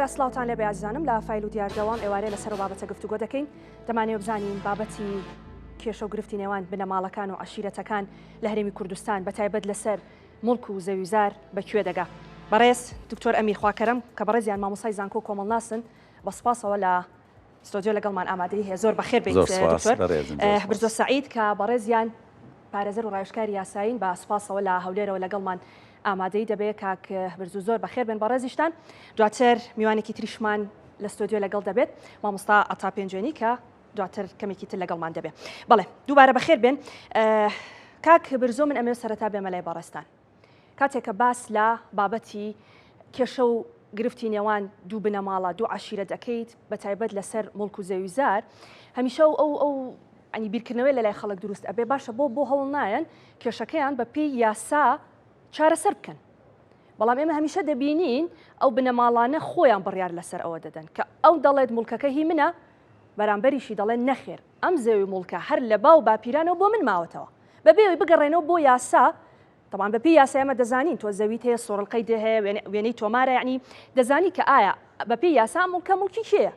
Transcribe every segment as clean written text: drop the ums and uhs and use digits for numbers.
دووبارە سڵاوتان لێ بەیازانم لە فایل و دیاردەوام ئێوارێ لەسەر بابەتە گفتوگۆ دەکەین دەمانێت بزانین بابەتی کێشە و گرفتی نێوان بنەماڵەکان و عشیرەتەکان لە هەرێمی کوردستان بەتایبەت لەسەر مڵک و زەویزار بەکوێ دەگا. بەڕێز دکتۆر ئەمیر خواکەرەم کە بەڕێزیان مامۆسای زانکۆ کۆمەڵناسن بە سپاسەوە لە ستۆدیۆ لەگەڵمان ئامادەی هەیە. زۆر بەخێر بێیت دکتۆر. برزۆ سعید کە بەڕێزیان پارێزەر و ڕایشکاری یاسایین بە سپاسەوە لە هەولێرەوە لەگەڵمان ئامادەی دەبێت کاک برزو زۆر بەخێر بن بەڕێزیشتان. دواتر میوانێکی تریشمان لە ستۆدیۆ لەگەڵ دەبێت مامۆستا ئەتا پێنجێنی کە دواتر کەمێکی تر لەگەڵمان دەبێت. بەڵێ دووبارە بەخێر بێن. کاک برزۆ من ئەمێ سەرەتا بێمە لای بەڕێستان کاتێککە باس لە بابەتی کێشە و گرفتی نێوان دوو بنەماڵە دوو عشیرە دەکەیت بەتایبەت لەسەر مڵک و زەویزار هەمیشە ئەو ئەنی بیرکردنەوەی لە لای خەڵک دروست ئەبێ باشە بۆ هەوڵ نایەن کێشەکەیان بە پێی یاسا چارەسەر بکەن. بەڵام ئێمە هەمیشە دەبینین ئەو بنەماڵانە خۆیان بڕیار لەسەر ئەوە دەدەن کە ئەو دەڵێت مڵکەکە هی منە بەرامبەریشی دەڵێن نەخێر ئەم زەوی مڵکە هەر لە باو باپیرانەوە بۆ من ماوەتەوە بەبێەوەی بگەڕێنەوە بۆ یاسا. طبعا بە پێی یاسا ئێمە دەزانین تۆ زەویت هەیە سۆڕڵقەی هەیە وێنەی تۆمارە یعنی دەزانی کە ئایا بە پێی یاسا مڵکە مڵکی کێیە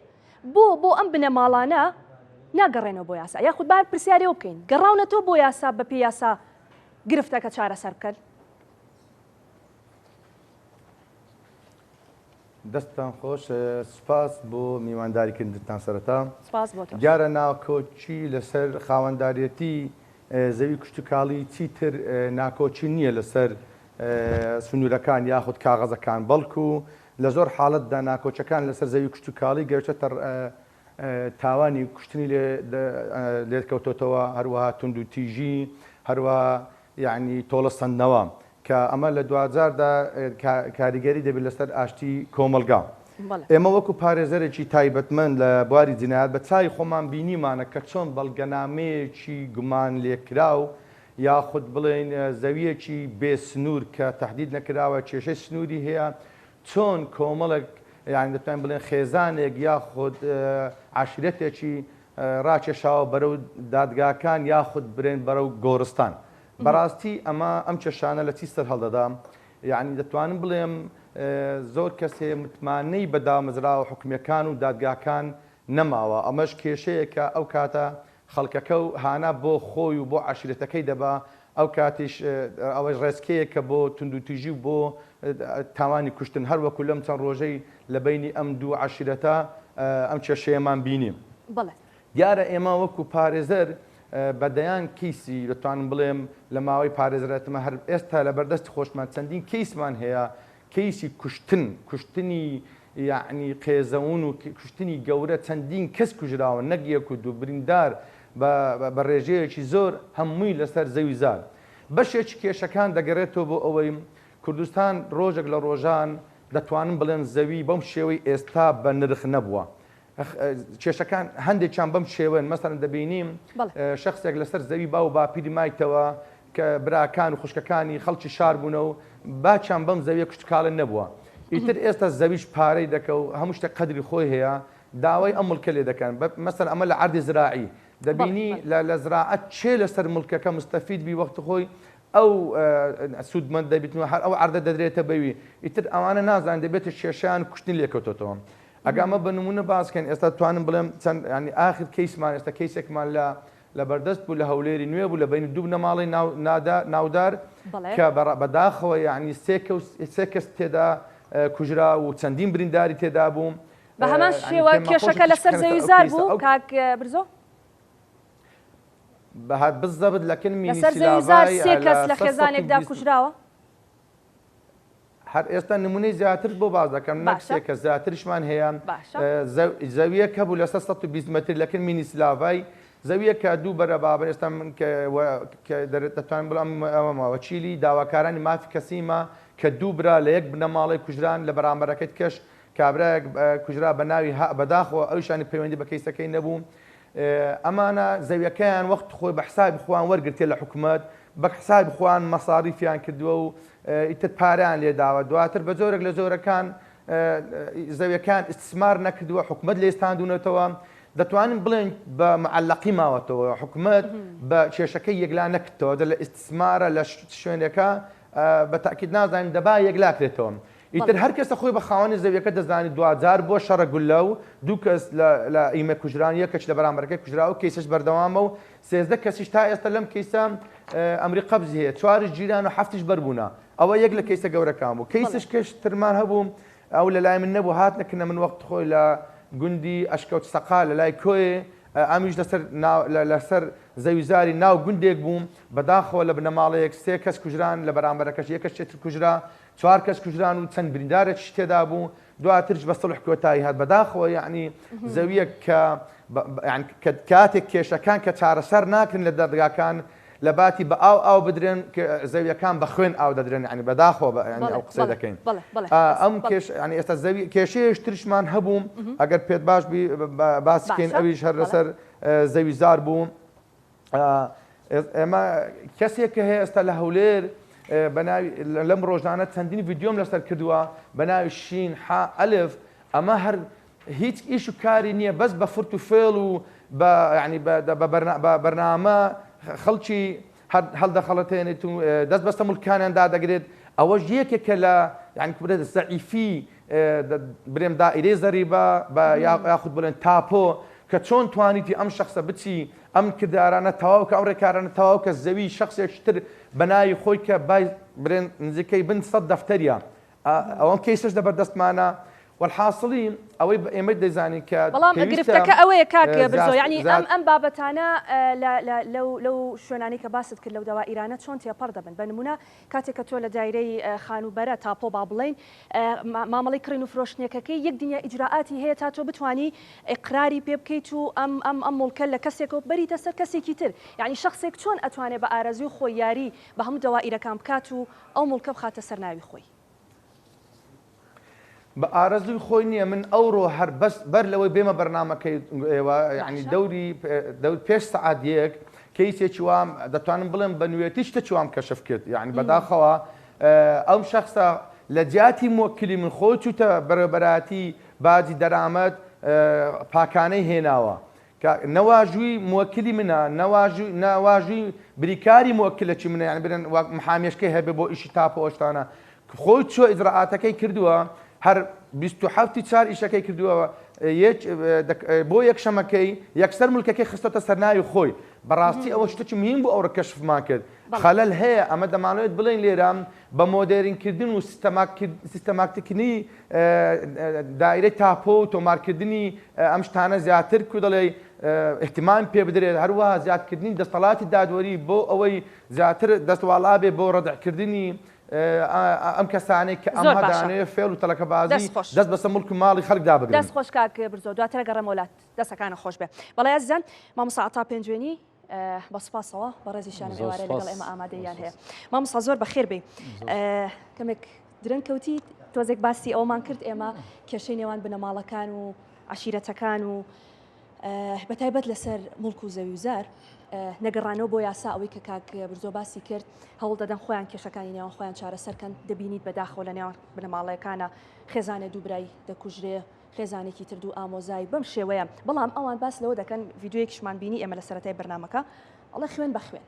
بۆ ئەم بنەماڵانە ناگەڕێنەوە بۆ یاسا یاخود بار پرسیارەوە بکەین گەڕاونەتەوە بۆ یاسا بە پێی یاسا گرفتەکە چارەسەر بکەن. دەستان خۆش سپاس بۆ میوانداریکردنتان سەرەتا. سپاس بۆ تۆ. دیارە ناوکۆچی لەسەر خاوەنداریەتی زەوی کشتتوکاڵی چیتر ناکۆچی نییە لەسەر سنوورەکان یاخود کاغەزەکان بەڵکو لە زۆر حاڵەتدا ناکۆچەکان لەسەر زەوی کشتتوکاڵی گەرچێتە تاوانی کوشتنی لێکەوتۆتەوە هەروەها تونند و تیژی هەروەها یعنی تۆڵە سندنەوە کە ئەمە لە 2000دا کاریگەری دەبێت لەسەر ئاشتی کۆمەلگا. ئێمە وەکو پارێزەرێکی تایبەتمەند لە بواری جینایەت بە چای خۆمان بینیمانە کە چۆن بەڵگەنامەیەکی گومان لێکرا و یاخود بڵێن زەویەکی بێسنوور کە تهدید نەکراوە کێشەی سنووری هەیە چۆن کۆمەڵک یان دەتوانین بڵێن خێزانێک یاخود عاشرەتێکی ڕاکێشاوە بەرەو دادگاکان یاخود برێن بەرەو گۆڕستان. بەڕاستی ئەم کێشانە لە چی سەر هەڵدەدام یعنی دەتوانم بڵێم زۆر کەسێ متمانەی بەدامەزرا و حکومیەکان و دادگاکان نەماوە. ئەمەش کێشەیەکە ئەو کاتە خەڵکەکە و هانا بۆ خۆی و بۆ عاشرەتەکەی دەبا ئەو کاتیش ئەوەش ڕێسکەیەکە بۆ تونند و تیژی و بۆ تاوانی کوشتن هەروەکو لەم چەند ڕۆژەی لە بینی ئەم دوو عاشرەتە ئەم کێشەیەمان بینیم. دیارە ئێمە وەکو پارێزەر بەدەیان کیسی دەتوانم بڵێم لە ماوەی پارێزرێتمە هەر ئێستا لە بەردەستی خۆشمان چەندین کیسمان هەیە کیسی کوشتنی یعنی قێزەون و کوشتنی گەورە چەندین کەس کوژراوە نەک یەک و دوو بریندار بە ڕێژەیەکی زۆر هەمووی لەسەر زەویزار. بەشێکی کێشەکان دەگەڕێتەوە بۆ ئەوەی کوردستان ڕۆژێک لە ڕۆژان دەتوانم بڵێن زەوی بەم شێوەی ئێستا بە نرخ نەبووە. کێشەکان هەندێکیان بەم شێوەن مەسەرەن دەبینیم شخصێک لەسەر زەوی با و باپیری مایتەوە کە براکان و خوشکەکانی خەڵکی شار بوونەوە باچیان بەم زەویە کشتتوکاڵە نەبووە. ئیتر ئێستا زەویش پارەی دەکە و هەموو شتێک قەدری خۆی هەیە داوای ئەم مڵکە لێ دەکەن. مەسەن ئەمە لە عەردی زراعی دەبینی لە زراعەت چێ لەسەر مڵکەکە مستەفید بی وەختی خۆی ئەو سوودمەند دەبیتنەوە هەر ئەو عەردە دەدرێتە بەوی ئیتر ئەوانە نازان دەبێتە کێشیان کوشتنی لێکەوتۆتەوە. ئەگەمە بە نمونە باسکەن ئێستا توانم بڵێم چەند ینی ئاخر کەیسمان ئێستا کەیسێکمان لە بەردەست بوو لە هەولێری نوێ بوو لە بینی دوو بنەماڵی ناودار کە بەداخەوە یعنی سێ کەس تێدا کوژرا و چەندین برینداری تێدا بووم. بە هەمان شێوە کێشەکە لەسەر زەویزار بوو کاک برزۆ؟ بالضبط لەکن لەسەر زەویزار سێ کەس لە خێزانێکدا کوژراوە؟ هەر ئێستا نمونەی زیاتر بۆ باز دەکەم نەکسێکە زیاترشمان هەیە زەویەکە بوو لەسەر 120 متر لەکن مینی سلاڤای زەویەکە دوو بەرە بابن ئێستا من کە دەتوانم بڵام ئەوەماوە چیلی داواکارانی مافی کەسیمە کە دوو برا لە یەک بنەماڵی کوژران لە بەرامبەرەکەت کەش کابراەک کوژرا بە ناوی بەداخەوە ئەوشانی پەیوەندی بە کەیسەکەی نەبوو. ئەمانە زەویەکەیان وەخت خۆی بە حسابی خۆیان وەرگرتێ لە حکوومەت بە حسابی خۆیان مەساریفیان کردووە و ئیتر پاریان لێداوە. دواتر بە زۆرێک لە زۆرەکان زەویەکان استثمار نەکردووە حکوومەت لێستاندونەتەوە. دەتوانین بڵێن بە معلقی ماوەتەوە حکوومەت بە کێشەکەی یەکلا نەکردەوە لە ئیستثمارە لە شوێنێکە بە تاکید نازانین دەبا یەکلاکرێتەوە. ئیتر هەر کەسە خۆی بە خاوەنی زەویەکە دەزانێت دوجار بۆ شەڕە گولە و دوو کەس لە ئیمە کوژران یەکەش لە بەرامبەرەکەی کوژرا و کەیسش بەردەوامە و 13 کەسیش تا ئێستا لەم کەیسە ئەمری قەبزی هەیە 4 جیران و 7 بەربوونا ئەوە یەک لە کەیسە گەورەکان بوو کەیسش کەش ترمان هەبوو ئەو لە لای من نەبوو هاتنەکردنە من وەخت خۆی لە گوندی ئەشکەوت سەقا لە لای کۆیێ ئەمیش لەسەر زەویزاری ناو گوندێک بووم بەداخەوە لە بنەماڵەیەک 3 کەس کوژران لە بەرامبەرەکەش یەکەش چێتر کوژرا 4 کەس کوژران و چەند بریندارێکیش تێدا بوو دواترش بە سڵح کۆتایی هات بەداخەوە یعنی زەویەک کە کاتێک کێشەکان کە چارەسەر ناکرن لە دەرگاکان لە باتی بە ئاو بدرێن زەویەکان بە خوێن ئاو دەدرێن ینی بەداخەوە ئەو قسەی دەکەین ئەم ئێستا کێشەیەش ترشمان هەبوو ئەگەر پێت باش باسکەین ئەویش هەر لەسەر زەویزار بوو ئێمە کەسێک کە هەیە ئێستا لە هەولێر لەم ڕۆژانە چەندین ڤیدیۆم لەسەر کردووە بە ناوی شین ئەلف ئەمە هەر هیچ ئیش و کاری نییە بەس بە فرت و فێڵ و بە بەرنامە خەڵکی هەڵدەخەڵەتێنێت و دەست بەستە مولکانیاندا دەگرێت ئەوەش یەکێکە لە یانکوبرێت زەعیفی برێم دائیرەی زەریبە بە یاخود بڵێن تاپۆ کە چۆن توانیتی ئەم شخصە بچی ئەم کردارانە تەواو کە ئەو ڕێکارانە تەواو کە زەوی شخصێکتر بەناوی خۆی کە برێن نزیکەی بن 100 دەفتەریە ئەوەم کەیسش دەبەردەستمانە والحاصلی ئەوەی ئێمە دەزانین کە بەڵام گرفتەکە ئەوەیە کاک برزۆ یعنی ئەم بابەتانە لەو شوێنانی کە باست کرد لەو داوا ئیرانە چۆن تێپەڕ دەبن بە نمونە کاتێک کە تۆ لە دایرەی خانوبەرە تاپۆ با بڵین مامەڵی کڕین و فرۆشتنێکەکەی یەک دنیا ئیجراعاتی هەیە تا تۆ بتوانی ئیقراری پێ بکەیت و ئەم مڵکە لە کەسێکەوە بەریتە سەر کەسێکی تر یعنی شخصێک چۆن ئەتوانێت بە ئارەزوی خۆی یاری بە هەموو داوا ئیرەکان بکات و ئەو مڵکە بخاتە سەر ناوی خۆی بە ئارەزوی خۆی نییە من ئەوڕۆ هەر بەس بەر لەوەی بێمە بەرنامەکەی ئێوە یعنی دەوری پێش سەعات یەک کەیسێکی وام دەتوانم بڵێم بە نوێتی شتە چوام کەشف کرد یعنی بەداخەوە ئەم شخصە لە جیاتی موکلی من خۆی چوتە بەرەبەراتی باجی دەرامەت پاکانەی هێناوە نەواژووی موکلی منە نەواژووی بریکاری موکلەکی منە یعنی برن محامیشکەی هەبێ بۆ ئیشی تاپۆ ئەشتانە خۆی چۆ ئیجراعاتەکەی کردووە هەر 27 ئیشەکەی کردووە بۆ یەکشەمەکەی یەکسەر ملکەکەی خستۆتە سەرناوی خۆی بەڕاستی ئەوە شتێکی مهم بوو ئەوڕە کەشفمان کرد خەلەل هەیە ئەمە دەمانوێت بڵێن لێرە بە مۆدێرینکردن و سیستەماتیکنی دایرەی تاپۆ و تۆمارکردنی ئەم شتانە زیاتر کو دەڵێ احتیمان پێ بدرێت هەروەها زیادکردنی دەسەڵاتی دادوەری بۆ ئەوەی زیاتر دەستواڵا بێ بۆ ڕەدەعکردنی ئەم کەسانێک کە ئەم هەدانەیە فێڵ و تەلەکە بازی دەست بەسە مڵک و ماڵی خەڵکدا بگرن دەست خۆش کاک برزۆ دواترە گەڕێمە وڵات دەستەکانە خۆش بێ بەڵێ عەزیزان مامۆستا عەتا پێنجوێنی بە سوپاسەوە بە ڕێزیشانم ئێوارە لەگەڵ ئێمە ئامادەیان هەیە مامۆستا زۆر بەخێر بێ کەمێک درەنگ کەوتی تۆزێک باسی ئەومان کرد ئێمە کێشەی نێوان بنەماڵەکان و عەشیرەتەکان و بەتایبەت لەسەر مڵک و زەوی و زار نەگەڕانەوە بۆ یاسا ئەوەی کە کاک برزۆ باسی کرد هەوڵ دەدەن خۆیان کێشەکانی نێوان خۆیان چارەسەرکەن دەبینیت بەداخەوە لە نێوان بنەماڵەکانە خێزانێ دووبرای دەکوژرێ خێزانێکی تر و ئامۆزایی بەم شێوەیە بەڵام ئەوان باس لەوە دەکەن ڤیدیۆیەکیشمان بینی ئێمە لە سەرەتای بەرنامەکە ئەڵێ خوێن بە خوێن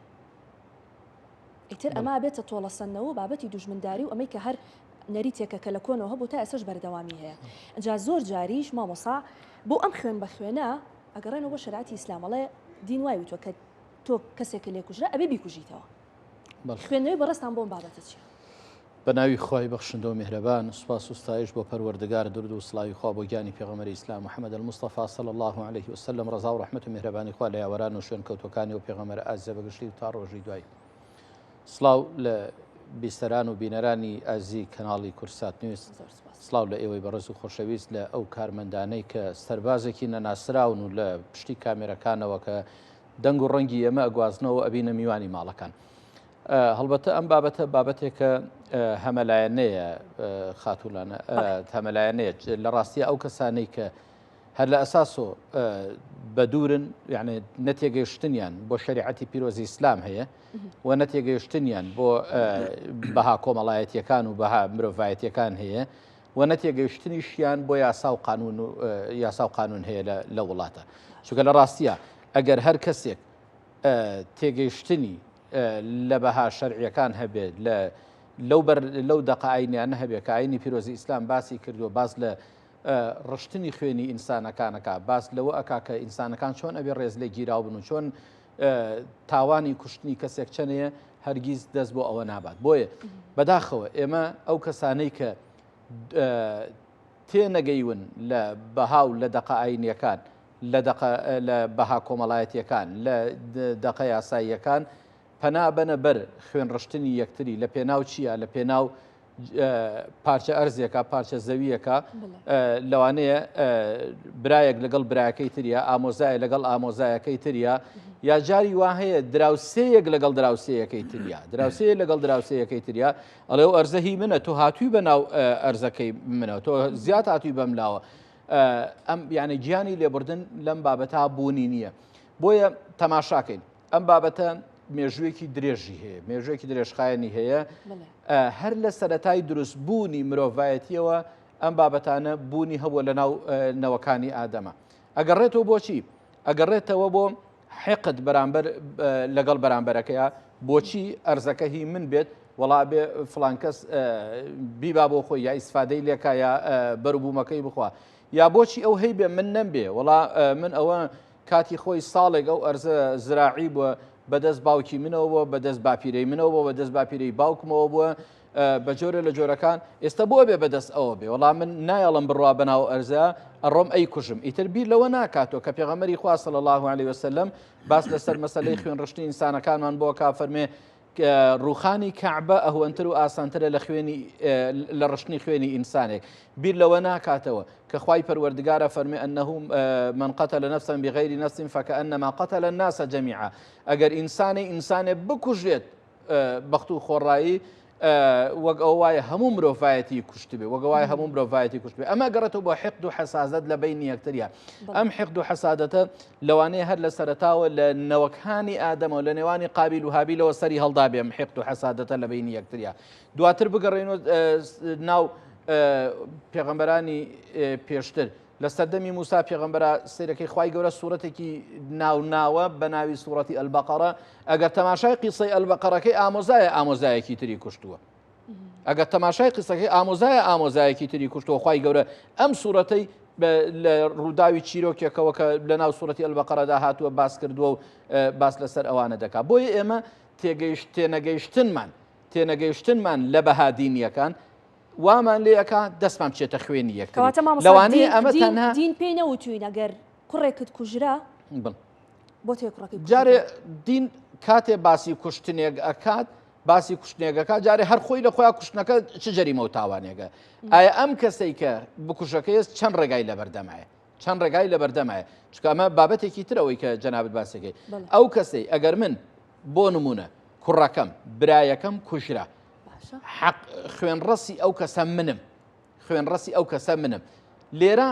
ئیتر ئەمە بێتە تۆڵەسەندنەوە بابەتی دوژمنداری و ئەمەی کە هەر نەریتێکە کە لە کۆنەوە هەبوو تا ئێسش بەردەوامی هەیە ئەجا زۆر جاریش مامۆسا بۆ ئەم خوێن بە خوێنە ئەگەڕێنەوە بۆ شەرعاتی ئیسلامەڵێ دین وای وتووە کە تۆ کەسێکە لێکوژرا ئەبێ بیکوژیتەوە خوێندنەوەی بەڕستان بۆم بابەتە چیە بە ناوی خۆی بەخشندە و میهرەبان سوپاس و ستایش بۆ پەروەردگار درود و سڵاوی خوا بۆ گیانی پێغەمبەری ئیسلام محەممەد الموستەفا صلی الله عليه وسلم ڕزا و ڕەحمەت و میهرەبانی خوا لە یاوەران و شوێن کەوتەکانی و پێغەمبەر ئازیزە بەگشتی و تا ڕۆژی دوای سڵاو لە بیستەران و بینەرانی ئازی کەناڵی کورسات نیوز سڵاو لە ئێوەی بەڕێز و خۆشەویست لە ئەو کارمەندانەی کە سەربازێکی نەناسراون و لە پشتی کامێرەکانەوە کە دەنگ و ڕەنگی ئێمە ئەگوازنەوە ئەبینە میوانی ماڵەکان هەڵبەتە ئەم بابەتە بابەتێکە هەمەلایەنەیە خاتوولانە هەمەلایەنەیە لە ڕاستی ئەو کەسانەی کە هەر لە ئەساسۆ بە دوورن یعنی نەتێگەیشتنیان بۆ شریعەتی پیرۆزی ئیسلام هەیە و نەتێگەیشتنیان بۆ بەها کۆمەڵایەتیەکان و بەها مرۆڤایەتیەکان هەیە و نەتێگەیشتنیشیان بۆ یاسا و قانون هەیە لە وڵاتە چونکە لە ڕاستیە ئەگەر هەر کەسێک تێگەیشتنی لە بەها شەرعیەکان هەبێت لە لەو دەقائینیانە هەبێت کە ئاینی پیرۆزی ئیسلام باسی کردو باز لە ڕشتنی خوێنی ئینسانەکانەکە باس لەوە ئەکا کە ئینسانەکان چۆن ئەبێ ڕێز لێ گیراو بن و چۆن تاوانی کوشتنی کەسێک چەنەیە هەرگیز دەست بۆ ئەوە نابات. بۆیە بەداخەوە ئێمە ئەو کەسانەی کە تێنەگەیون لە بەهاو لە دەقائینیەکان لە بەها کۆمەڵایەتیەکان لە دەقە یاساییەکان پەنا بەنە بەر خوێن ڕشتنی یەکتری لە پێناو چییە لە پێناو پارچە ئەرزێکە پارچە زەویەکە لەوانەیە برایەک لەگەڵ برایەکەی تریە ئامۆزایە لەگەڵ ئامۆزایەکەی تریە یا جاری وا هەیە دراوسەیەک لەگەڵ دراوسەیەکەی تریە دراوسەیە لەگەڵ دراوسەیەکەی تریە ئەڵێ ئەو ئەرزەهی منە تۆ هاتووی بەناو ئەرزەکەی منە تۆ زیات هاتووی بەملاوە ئەم یعنی گیانی لێبوردن لەم بابەتا بوونی نییە. بۆیە تەماشاکەین ئەم بابەتە مێژوویەکی درێژی هەیە مێژوویەکی درێژخایەنی هەیە هەر لە سەرەتای دروستبوونی مرۆڤایەتیەوە ئەم بابەتانە بوونی هەبووە لە ناو نەوەکانی ئادەمە ئەگەڕێتەوە بۆچی ئەگەڕێتەوە بۆ حقت بەرامبەر لەگەڵ بەرامبەرەکەیە بۆچی ئەرزەکە هی من بێت وەڵا بێ فڵان کەس بیبا بۆ خۆی یا ئیسفادەی لێکە یا بەروبوومەکەی بخوا یا بۆچی ئەو هەی بێ من نەمبێ وەڵا من ئەوە کاتی خۆی ساڵێک ئەو ئەرزە زراعی بووە بەدەست باوکی منەوە بووە بەدەست باپیرەی منەوە بووە بەدەست باپیرەی باوکمەوە بووە بە جۆرە لە جۆرەکان ئێستا بۆ بێ بەدەست ئەوە بێ وەڵام من نایەڵم بڕوا بەناو ئەرزە ئەڕۆم ئەی کوژم ئیتر بیر لەوە ناکاتەوە کە پێغەمبەری خوا صلی الله علیه وسلم باس لەسەر مەسەلەی خوێن ڕشتنی ئینسانەکانمان بۆ کافەرمێ ڕوخانی کەعبە ئەهوەنتر و ئاسانترە لە ڕشتنی خوێنی ئینسانێک بیر لەوە ناکاتەوە کە خوای پەروەردگارە فەرمێ ئەنەه من قتل نفسا بغير نفس فكأنما قتل الناس جميعا ئەگەر ئینسانێ بکوژێت بەخت و خۆڕایی وەک ئەو وایە هەموو مرۆڤایەتی کوشت بێ وەک وایە هەموو مرۆڤایەتی کوشت بێ ئەمە گەڕێتەوە بۆ حقد و حەسادەت لە بینی یەکتریە ئەم حقد و حەسادەتە لەوانەیە هەر لە سەرەتاوە لە نەوەکانی ئادەمەوە لە نێوانی قابیل و هابیلەوە سەری هەڵدا بێ ئەم حقد و حەسادەتە لە بینی یەکتریە دواتر بگەڕێنەوە ناو پێغەمبەرانی پێشتر لە سەردەمی موسا پێغەمبەرە سەیرەکەی خوای گەورە سوورەتێکی ناوناوە بە ناوی سوورەتی ئەلبەقەرە ئەگەر تەماشای قیسەی ئەلبەقەرەکەی ئامۆزایەکی تری کوشتووە ئەگەر تەماشای قیسەکەی ئامۆزایەکی تری کوشتووە خوای گەورە ئەم سوورەتەی لە ڕووداوی چیرۆکێکەوە کە لە ناو سوورەتی ئەلبەقەرەدا هاتووە باس کردووە و باس لەسەر ئەوانە دەکات بۆیە ئێمە تێنەگەیشتنمان لە بەهادینیەکان وامان لێەکە دەستمان بچێتە خوێنی یەکتر لەوانەیە ئەمە تەنها دین پێی نەوتوین ئەگەر کوڕێکت کوژرا بۆ تێ کوڕەکەی جارێ دین کاتێ باسی کوشتنێک ئەکات باسی کوشتنێکەکە جارێ هەر خۆی لە خۆیان کوشتنەکە چ جەریمە و تاوانێگە ئایا ئەم کەسەی کە بکوژەکەی چەند ڕێگای لە بەردەمایە چکە ئەمە بابەتێکی ترەوەی کە جەنابەت باسەکەی ئەو کەسەی ئەگەر من بۆ نمونە کوڕەکەم برایەکەم کوژرا خوێنڕەسی ئەو کەسە منم لێرە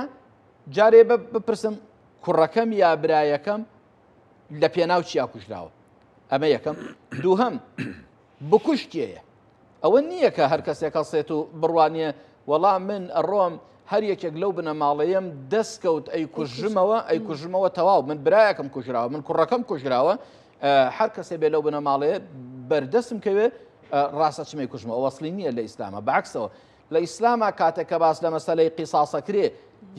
جارێ بپرسم کوڕەکەم یا برایەکەم لە پێناو چیا کوژراوە ئەمە یەکەم دووهەم بکوشتیەیە ئەوە نییە کە هەر کەسێک هەڵسێت و بڕوانیە وەڵام من ئەڕۆم هەر یەکێک لەو بنەماڵەیەم دەستکەوت ئەی کوژمەوە تەواو من برایەکەم کوژراوە من کوڕەکەم کوژراوە هەر کەسێ بێ لەو بنەماڵەیە بەردەستم کەوێ ڕاستە چمەی کوژمەوە وەسڵی نییە لە ئیسلامە بەعکسەوە لە ئیسلامە کاتێک کە باس لە مەسەلەی قیساسە کرێ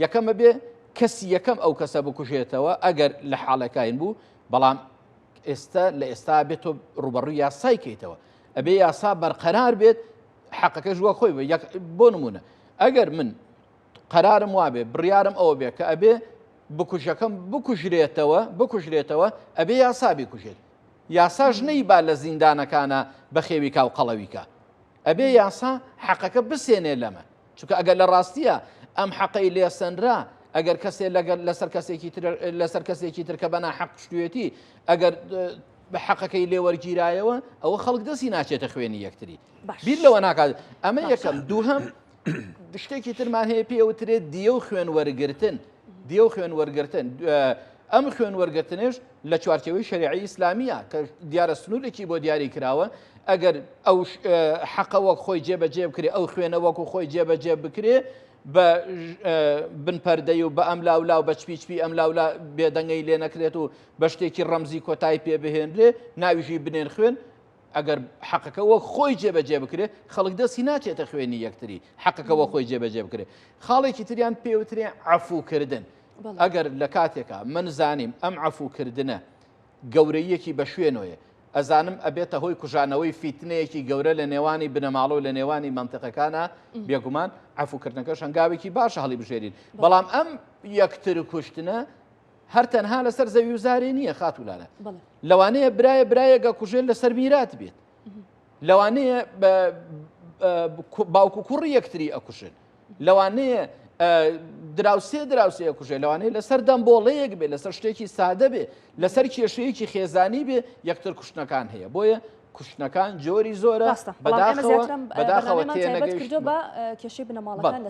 یەکەمە بێ کەسی یەکەم ئەو کەسە بکوژێتەوە ئەگەر لە حاڵەکەین بوو بەڵام ئێستا بێت تۆ ڕوبەڕووی یاسای کەیتەوە ئەبێ یاسا بەرقەرار بێت حەقەکەش وە خۆی بۆ نمونە ئەگەر من قەرارم وابێ بڕیارم ئەوە بێ کە ئەبێ بکوژەکەم بکوژرێتەوە ئەبێ یاسا بکوژێت یاساژ نەیبا لە زیندانەکانە بەخێویکا و قەڵەویکە ئەبێ یاسا حەقەکە بسێنێ لەمە چونکە ئەگەر لە ڕاستیە ئەم حەقەی لێسەنرا ئەگەر کەسێ لەسەر کەسێکی ترکە بەنا حەق شتوێتی ئەگەر بە حەقەکەی لێوەرگیرایەوە ئەوە خەڵک دەستی ناچێتە خوێنی یەکتری بیر لەوە ناکات ئەمە یەکەم دووهەم شتێکی ترمان هەیە پێوترێت دیە و خوێن وەرگرتن ئەم خوێن وەرگرتنش لە چوارچەوەی شەریعی ئیسلامیە کە دیارە سنوورێکی بۆ دیاری کراوە ئەگەر ئەو حەقە وەک خۆی جێبەجێ بکرێ ئەو خوێنە وەکو خۆی جێبەجێ بکرێ بە بنپەردەی و بە ئەم لاولا و بە چپی ئەم لاولا بێدەنگەی لێ نەکرێت و بە شتێکی ڕەمزی کۆتایی پێ بهێنرێ ناویژی بنێن خوێن ئەگەر حەقەکەەوە خۆی جێبەجێ بکرێ خەڵک دەستی ناچێتە خوێنی یەکتری حەقەکەەوە خۆی جێبەجێ بکرێ خاڵێکی تریان پێوترێن عەفوکردن ئەگەر لە کاتێکە من زانیم ئەم عەفوکردنە گەورەیەکی بە شوێنەوەیە ئەزانم ئەبێتە هۆی کوژانەوەی فیتنەیەکی گەورە لە نێوانی بنەماڵە و لە نێوانی منتیقەکانە بێگومان عەفوکردنەکەش هەنگاوێکی باشە هەڵی بژێرین بەڵام ئەم یەکتر کوشتنە هەر تەنها لەسەر زەوی و زارێ نییە خاتولانە لەوانەیە برایەگە کوژێن لەسەر میرات بێت لەوانەیە باوکو کوڕی یەکتری ئەکوشن لەوانەیە دراوسێ کوژێ لەوانەیە لەسەر دەمبۆڵەیەک بێ لەسەر شتێکی سادە بێ لەسەر کێشەیەکی خێزانی بێ یەکتر کوشتنەکان هەیە بۆیە کوشتنەکان جۆری زۆرە بەداخەوە تێنەگەیشتن بە کێشەی بنەماڵەکان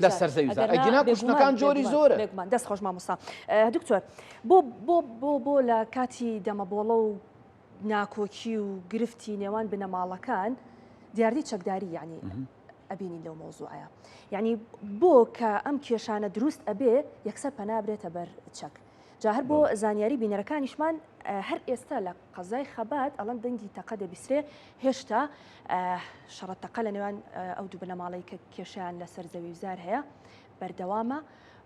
لەسەر زەوی ئەگینا کوشتنەکان جۆری زۆرە دەست خۆش مامۆستا دکتۆر بۆ لە کاتی دەمەبۆڵە و ناکۆکی و گرفتی نێوان بنەماڵەکان دیاردی چەکداری یعنی ئەبینین لەو مۆزوعەیە یعنی بۆ کە ئەم کێشانە دروست ئەبێ یەکسەر پەنابرێتە بەر چەک جا هەر بۆ زانیاری بینەرەکانیشمان هەر ئێستا لە قەزای خەبات ئەڵەن دەنگی تەقە دەبیسترێ هێشتا شەڕەتەقە لە نێوان ئەو دوو بنەماڵەی کە کێشیان لەسەر زەوی وزار هەیە بەردەوامە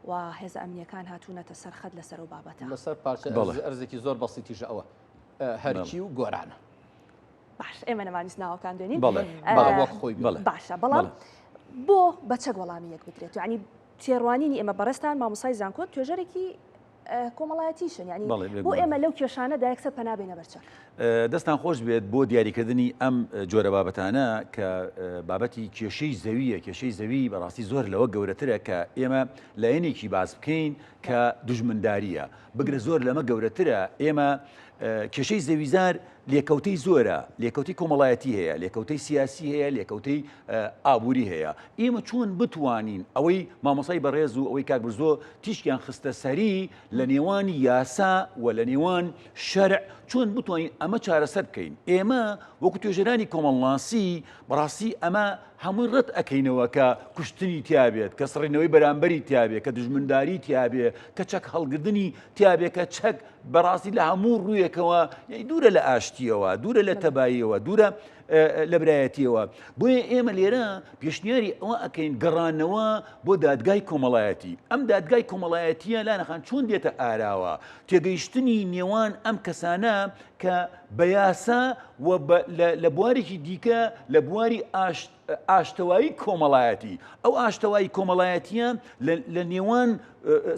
و هێز ئەمنیەکان هاتوونەتە سەرخەت لەسەر و بابەتە لەسەر پارچە ئەرزێکی زۆر بەسیتیژە ئەوە هەرکی و گۆرانە باش ئێمە نەمانیست ناوەکان دوێنین خۆی باشە بەڵام بۆ بە چەک وەڵامی یەک بدرێت ینی تێڕوانینی ئێمە بەڕێستان مامۆسای زانکۆ توێژەرێکی کۆمەڵایەتیشن ینی بۆ ئێمە لەو کێشانەدا یەکسەر پەنابێنە بەرچەک دەستان خۆش بێت بۆ دیاریکردنی ئەم جۆرە بابەتانە کە بابەتی کێشەی زەویە کێشەی زەوی بەڕاستی زۆر لەوە گەورەترە کە ئێمە لایەنێکی باز بکەین کە دوژمنداریە بگرە زۆر لەمە گەورەترە ئێمە کێشەی زەویزار لێکەوتەی زۆرە لێکەوتەی کۆمەڵایەتی هەیە لێکەوتەی سیاسی هەیە لێکەوتەی ئابووری هەیە ئێمە چۆن بتوانین ئەوەی مامۆسای بەڕێز و ئەوەی کاک برزۆ تیشکیان خستە سەری لە نێوانی یاسا و لە نێوان شەرع چۆن بتوانین ئەمە چارەسەر بکەین ئێمە وەکو توێژەرانی کۆمەڵناسی بەڕاستی ئەمە هەمووی ڕەت ئەەکەینەوە کە کوشتنی تیابێت کە سڕێنەوەی بەرامبەری تیابێت کە دژمنداری تیابێت کە چەک هەڵگردنی تیابێت کە چەک بەڕاستی لە هەموو ڕوویەکەوە دوورە لە ئاشتیەوە دوورە لە تەباییەوە دوورە لە برایەتیەوە بۆیە ئێمە لێرە پێشنیاری ئەوە ئەەکەین گەڕانەوە بۆ دادگای کۆمەڵایەتی ئەم دادگای کۆمەڵایەتیە لانەخان چۆن دێتە ئاراوە تێگەیشتنی نێوان ئەم کەسانە کە بە یاسا و لە بوارێکی دیکە لە بواری ئاشتەوایی کۆمەڵایەتی ئەو ئاشتەوایی کۆمەڵایەتیە لە نێوان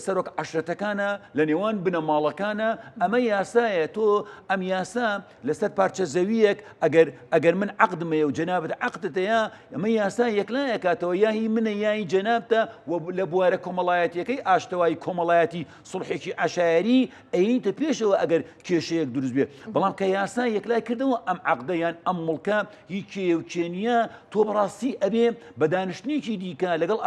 سەرۆک عەشرەتەکانە لە نێوان بنەماڵەکانە ئەمە یاسایە تۆ ئەم یاسا لەسەر پارچە زەویەک ئەگەر من عەقدمەیە و جەنابەت عەقدتەیە ئەمە یاسا یەکلای ئەکاتەوە یاهی منە یای جەنابتە و لە بوارە کۆمەڵایەتیەکەی ئاشتەوایی کۆمەڵایەتی سڵحێکی عەشایری ئەیتە پێشەوە ئەگەر کێشەیەک دروست بێت بەڵام کە یاسا یەکلای کردەوە ئەم عەقدەیان ئەم مڵکە هیچ کێوچێنیە تۆ بەڕاستی ئەبێ بە دانیشتنێکی دیکە لەگەڵ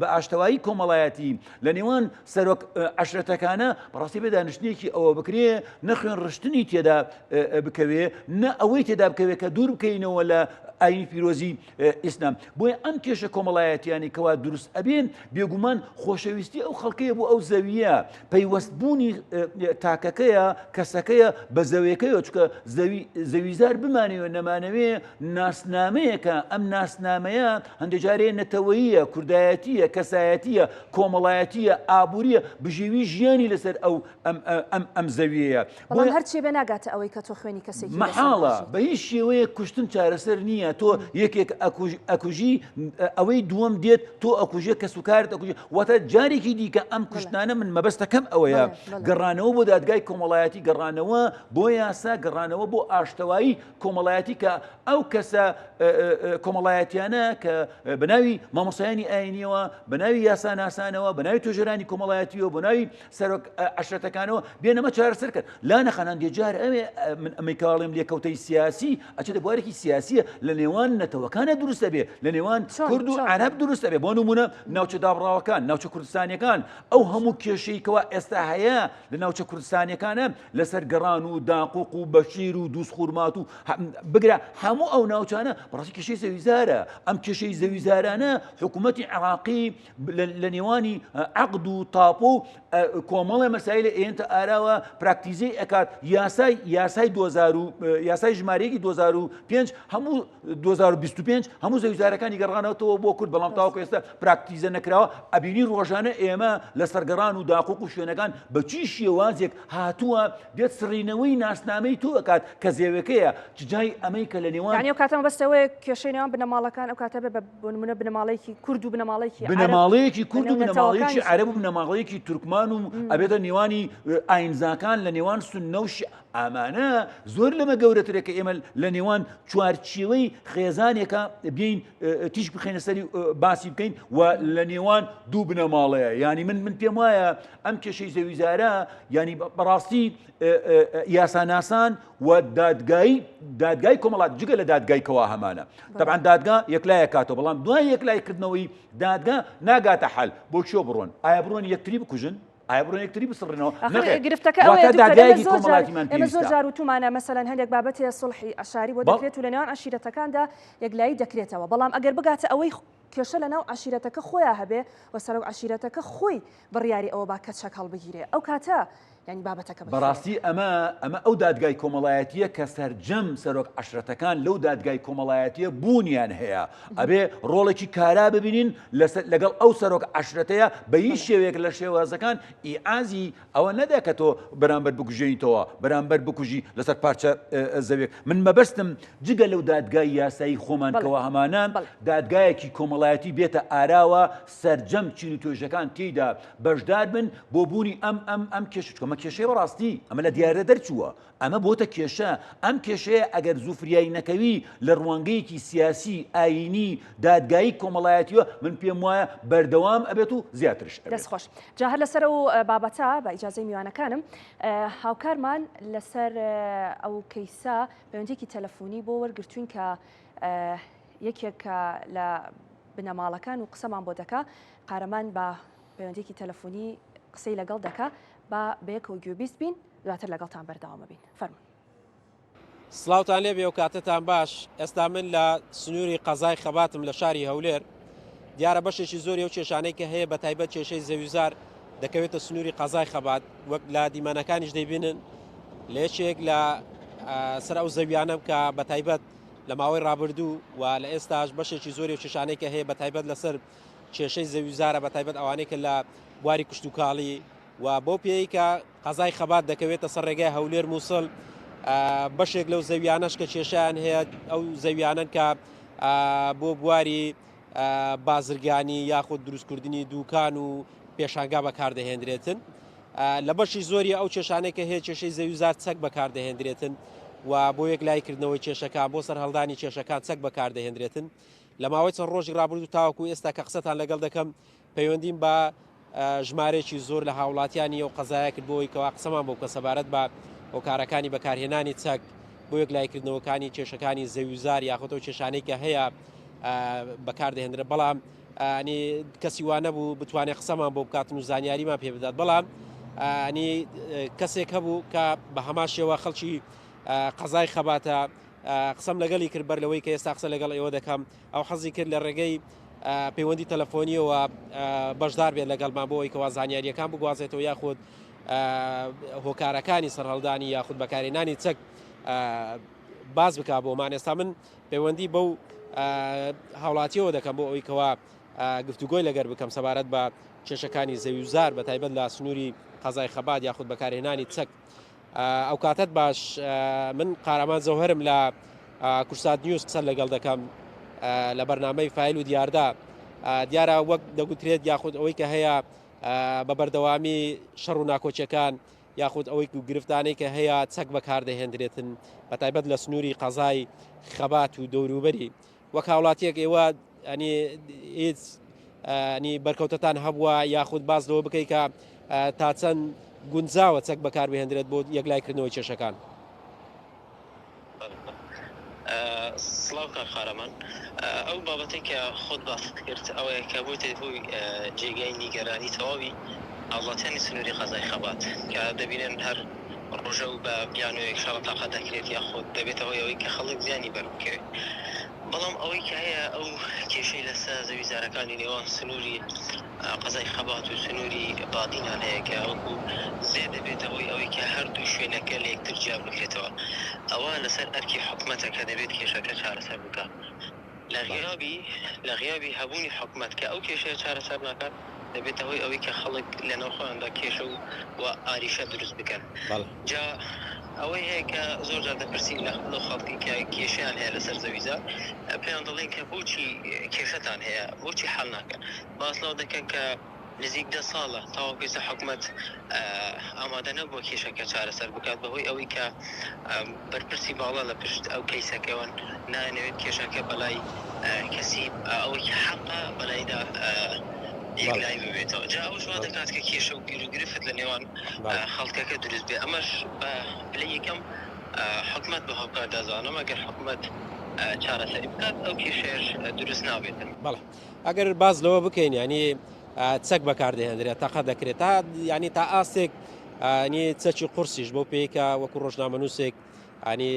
بە ئاشتەوایی کۆمەڵایەتی لە نێوان سەرۆک عەشرەتەکانە بەڕاستی بە دانیشتنێکی ئەوە بکرێ نەخوێن ڕشتنی تێدا بکەوێ نە ئەوەی تێدا بکەوێت کە دوور بکەینەوە لە ئاینی پیرۆزی ئیسلام بۆیە ئەم کێشە کۆمەڵایەتیانی کەوا دروست ئەبێن بێگومان خۆشەویستی ئەو خەڵکەیە بۆ ئەو زەویە پەیوەستبوونی تاکەکەیە کەسەکەیە بە زەویەکەیەوە چکە زەویزار بمانەوە نەمانەوێ ناسنامەیەکە ئەم ناسنامەیە هەندێک جارێ نەتەوەییە کوردایەتیە کەسایەتیە کۆمەڵایەتیە ئابووریە بژێوی ژیانی لەسەر ئەم زەویەیە بەڵام هەرچی بێ ناگاتە ئەوەی کە تۆ خوێنی کەسێکی مەحاڵە بە هیچ شێوەیە کوشتن چارەسەر نییە تۆ یەکێک ئەکوژی ئەوەی دووەم دێت تۆ ئەکوژێ کە سوکارت ئەکوژێ واتە جارێکی دیکە ئەم کوشتانە من مەبەستەکەم ئەوەیە گەڕانەوە بۆ دادگای کۆمەڵایەتی گەڕانەوە بۆ یاسا گەڕانەوە بۆ ئاشتەوایی کۆمەڵایەتی کە ئەو کەسە کۆمەڵایەتیانە کە بەناوی مامۆسایانی ئاینیەوە بەناوی یاسا ناسانەوە بەناوی توێژەرانی کۆمەڵایەتیەوە بەناوی سەرۆک عەشرەتەکانەوە بێنەمە چارەسەر کرد لا نەخەنان دێجار ئەوێ من ئەمەی کاڵێم لێکەوتەی سیاسی ئەچێتە بوارێکی سیاسیە لە نێوان نەتەوەکانە دروستە بێ لە نێوان کورد و عەرەب دروستە بێ بۆ نمونە ناوچە دابڕاوەکان ناوچە کوردستانیەکان ئەو هەموو کێشەی کەوا ئێستا هەیە لە ناوچە کوردستانیەکانە لەسەر گەڕان و داقوق و بەشیر و دووسخورمات و بگرە هەموو ئەو ناوچانە بەڕاستی کێشەی زەویزارە ئەم کێشەی زەویزارانە حکوومەتی عێراقی لە نێوانی عەقد و تاپۆ و کۆمەڵی مەسایلە ئێنتە ئاراوە پراکتیزەی ئەکات یاسای ژمارەیەکی 2005 هەموو 2025 هەموو زەویزارەکانی گەڕانەوەتەوە بۆ کورد بەڵام تاوەکو ئێستا پراکتیزە نەکراوە ئەبینی ڕۆژانە ئێمە لە سەرگەڕان و داقوق و شوێنەکان بەچی شێوازێک هاتووە دێت سڕینەوەی ناسنامەی تۆ ئەکات کە زێوەکەیە جای ئەمەی کە لە نێوان یعنی ئەو کاتەمە بەستەوەی کێشەی نێوان بنەماڵەکان ئەو کاتە بێ بە نمونە بنەماڵەیەکی کورد و بنەماڵەیەکی کورد و بنەماڵەیەکی عەرەب و بنەماڵەیەکی تورکمان و ئەبێتە نێوانی ئاینزاکان لە نێوان سوننە و ئامانە زۆر لەمە گەورەترێکە ئێمە لە نێوان چوارچێوەی خێزانێکە بین تیش بخێنە سەری باسی بکەین و لە نێوان دوو بنەماڵەیە ینی من پێم وایە ئەم کێشەی زەویزارە ینی بەڕاستی یاساناسان و دادگای کۆمەڵات جگە لە دادگایکەوە هەمانە طبعا دادگا یەکلایە کاتەوە بەڵام دوای یەکلایکردنەوەی دادگا ناگاتە حەل بۆ چۆ بڕۆن ئایا بڕۆن یەکتری بکوژن ئایا بڕۆن یەکتری بسڕێنەوە گرفتەکە ئێمە زۆر جار وتومانە مەسەلەن هەندێک بابەتێ سڵحی ئەشاری بۆ دەکرێت و لە نێوان عەشیرەتەکاندا یەکلایی دەکرێتەوە بەڵام ئەگەر بگاتە ئەوەی کێشە لەناو عەشیرەتەکە خۆیان هەبێ و سەرۆک عەشیرەتەکە خۆی بڕیاری ئەوە با کەچەک هەڵبگیرێ ئەو کاتە ینی بابەتەکە بەڕاستی ئەمە ئەو دادگای کۆمەڵایەتیە کە سەرجەم سەرۆک عەشرەتەکان لەو دادگای کۆمەڵایەتیە بوونیان هەیە ئەبێ ڕۆڵێکی کارا ببینین لەگەڵ ئەو سەرۆک عەشرەتەیە بە هیچ شێوەیەک لە شێوازەکان ئیعازی ئەوە نەدا کە تۆ بەرامبەر بکوژێنیتەوە بەرامبەر بکوژی لەسەر پارچە زەوێک من مەبەستم جگە لەو دادگای یاسایی خۆمان کەوە هەمانان دادگایەکی کۆمەڵایەتی بێتە ئاراوە سەرجەم چین و توێژەکان تێیدا بەشدار بن بۆ بوونی ئەم کێشە ئەمە کێشەیە بەڕاستی ئەمە لە دیارە دەرچووە ئەمە بۆتە کێشە ئەم کێشەیە ئەگەر زوفریایی نەکەوی لە ڕوانگەیەکی سیاسی ئاینی دادگایی کۆمەڵایەتیوە من پێم وایە بەردەوام ئەبێت و زیاترش دەستخۆش جا هەر لەسەر ئەو بابەتە بە ئیجازەی میوانەکانم هاوکارمان لەسەر ئەو کەیسا پەیوەندیێکی تەلەفۆنی بۆ وەرگرتوین کە یەکێک لە بنەماڵەکان و قسەمان بۆ دەکا قارەمان بە پەیوەندیێکی تەلەفۆنی قسەی لەگەڵ دەکا با بەیەکەوە گوێبیست بین دواتر لەگەڵتان بەردەوامە بین فەرموون. سڵاوتان لێ بێ و کاتتان باش ئێستا من لە سنووری قەزای خەباتم لە شاری هەولێر دیارە بەشێکی زۆری ئەو کێشانەی کە هەیە بە تایبەت کێشەی زەویزار دەکەوێتە سنووری قەزای خەبات وەک لە دیمەنەکانیش دەیبینن لە یەکێک لە سەر ئەو زەویانم کە بە تایبەت لە ماوەی ڕابردوو و لە ئێستاش بەشێکی زۆری ئەو کێشانەی کە هەیە بە تایبەت لەسەر کێشەی زەویزارە بە تایبەت ئەوانەی کە لە بواری کشت و کاڵی و بۆ پێی کە قەزای خەبات دەکەوێتە سەر ڕێگای هەولێر مووسڵ بەشێک لەو زەویانەش کە کێشیان هەیە ئەو زەویانن کە بۆ بواری بازرگانی یاخود دروستکردنی دووکان و پێشانگا بەکاردەهێنرێتن لە بەشی زۆری ئەو کێشانێک کە هەیە کێشەی زەویزار چەک بەکاردەهێنرێتن و بۆ یەک لایکردنەوەی کێشەکان بۆ سەر هەڵدانی کێشەکان چەک بەکاردەهێنرێتن لە ماوەی چەند ڕۆژی ڕابردوو تاوەکو ئێستا کە قسەتان لەگەڵ دەکەم پەیوەندیم بە ژمارەیەکی زۆر لە هاوڵاتیانی ئەو قەزایە کرد بۆی کەوا قسەمان بۆ کە سەبارەت بە هۆکارەکانی بەکارهێنانی چەک بۆ یەک لایکردنەوەکانی کێشەکانی زەویزار یاخۆتە و کێشانەی کە هەیە بەکاردەهێنرێت بەڵام کەسی وانە بوو بتوانێت قسەمان بۆ بکاتن و زانیاریمان پێ بدات بەڵام کەسێک هەبوو کە بە هەمان شێوە خەڵکی قەزای خەباتە قسەم لەگەڵی کرد بەر لەوەی کە ئێستا قسە لەگەڵ ئێوە دەکەم ئەو حەزی کرد لە ڕێگەی پەیوەندی تەلەفۆنیەوە بەشدار بێت لەگەڵمان بۆ ئەوەی کەوا زانیاریەکان بگوازێتەوە یاخود هۆکارەکانی سەرهەڵدانی یاخود بەکارهێنانی چەک باز بک بۆمان ئێستا من پەیوەندی بەو هاوڵاتیەوە دەکەم بۆ ئەوەی کەوا گفتوگۆی لەگەر بکەم سەبارەت بە کێشەکانی زەویزار بە تایبەت لە سنووری قەزای خەبات یاخود بەکارهێنانی چەک ئەو کاتت باش من قارەمان زەوهرم لە کورسات نیوز قسە لەگەڵ دەکەم لە بەرنامەی فایل و دیاردا دیارە وەک دەگوترێت یاخود ئەوەی کە هەیە بە بەردەوامی شەڕ و ناکۆچەکان یاخود ئەوەی گرفتانەی کە هەیە چەک بەکاردەهێنرێتن بە تایبەت لە سنووری قەزای خەبات و دەوروبەری وەک هاوڵاتیەک ئێوە هیچ بەرکەوتتان هەبووە یاخود باز لەوە بکەی کە تا چەند گونجاوە چەک بەکاربهێنرێت بۆ یەکلایکردنەوەی کێشەکان سڵاوکە خارەمان ئەو بابەتێک کە خۆت باست کرد ئەوەیە کە بۆتە بووی جێگەی نیگەرانی تەواوی هاوڵاتیانی سنووری قەزای خەبات کە دەبینن هەر ڕۆژە و بە بیانوەیەک شەڕە تاقا دەکرێت یاخۆت دەبێتەوە ئەوەی کە خەڵک زیانی بەربکەوێت بەڵام ئەوەی کە هەیە ئەو کێشەی لەسەر زەویزارەکانی نێوان سنووری قەزای خەبات و سنووری بادینان هەیە کە وەکو زێ دەبێتەوەی ئەوەی کە هەردوو شوێنەکە لە یەکتر جیاب بکرێتەوە ئەوە لەسەر ئەرکی حکومەتە کە دەبێت کێشەکە چارەسەر بکات لە غیابی هەبوونی حکومەت کە ئەو کێشەیە چارەسەر ناکات دەبێتەوەی ئەوەی کە خەڵک لە ناوخۆیاندا کێشە و ئاریشە دروست بکەن جا ئەوەی هەیە کە زۆر جار دەپرسین لە خەڵکی کە کێشیان هەیە لەسەر زەویزار پێیان دەڵێن کە بۆچی کێشەتان هەیە بۆچی حەڵ ناکەن باس لەو دەکەن کە نزیک 10 ساڵە تاواکوێسە حکومەت ئامادە نەبووە کێشەکە چارەسەر بکات بەهۆی ئەوەی کە بەرپرسی باڵا لە پشت ئەو کەیسەکەوان نانەوێت کێشەکە بەلای کەسی ئەوەی حەقا بەلایدا یەکلای ببێتەوە جا ئەوش وا دەکات کە کێشە و گیرفت لە نێوان خەڵکەکە دروست بێ ئەمەش پلە یەکەم حکومەت بە هاوکار دەزانم ئەگەر حکومەت چارەسەری بکات ئەو کێشەش دروست نابێتن بەڵێ ئەگەر باز لەوە بکەین ینی چەک بەکاردەهێنرێت تاقا دەکرێت تا ینی تا ئاستێک نی چەکی قورسیش بۆ پێیکە وەکو ڕۆژنامەنووسێک ئەنی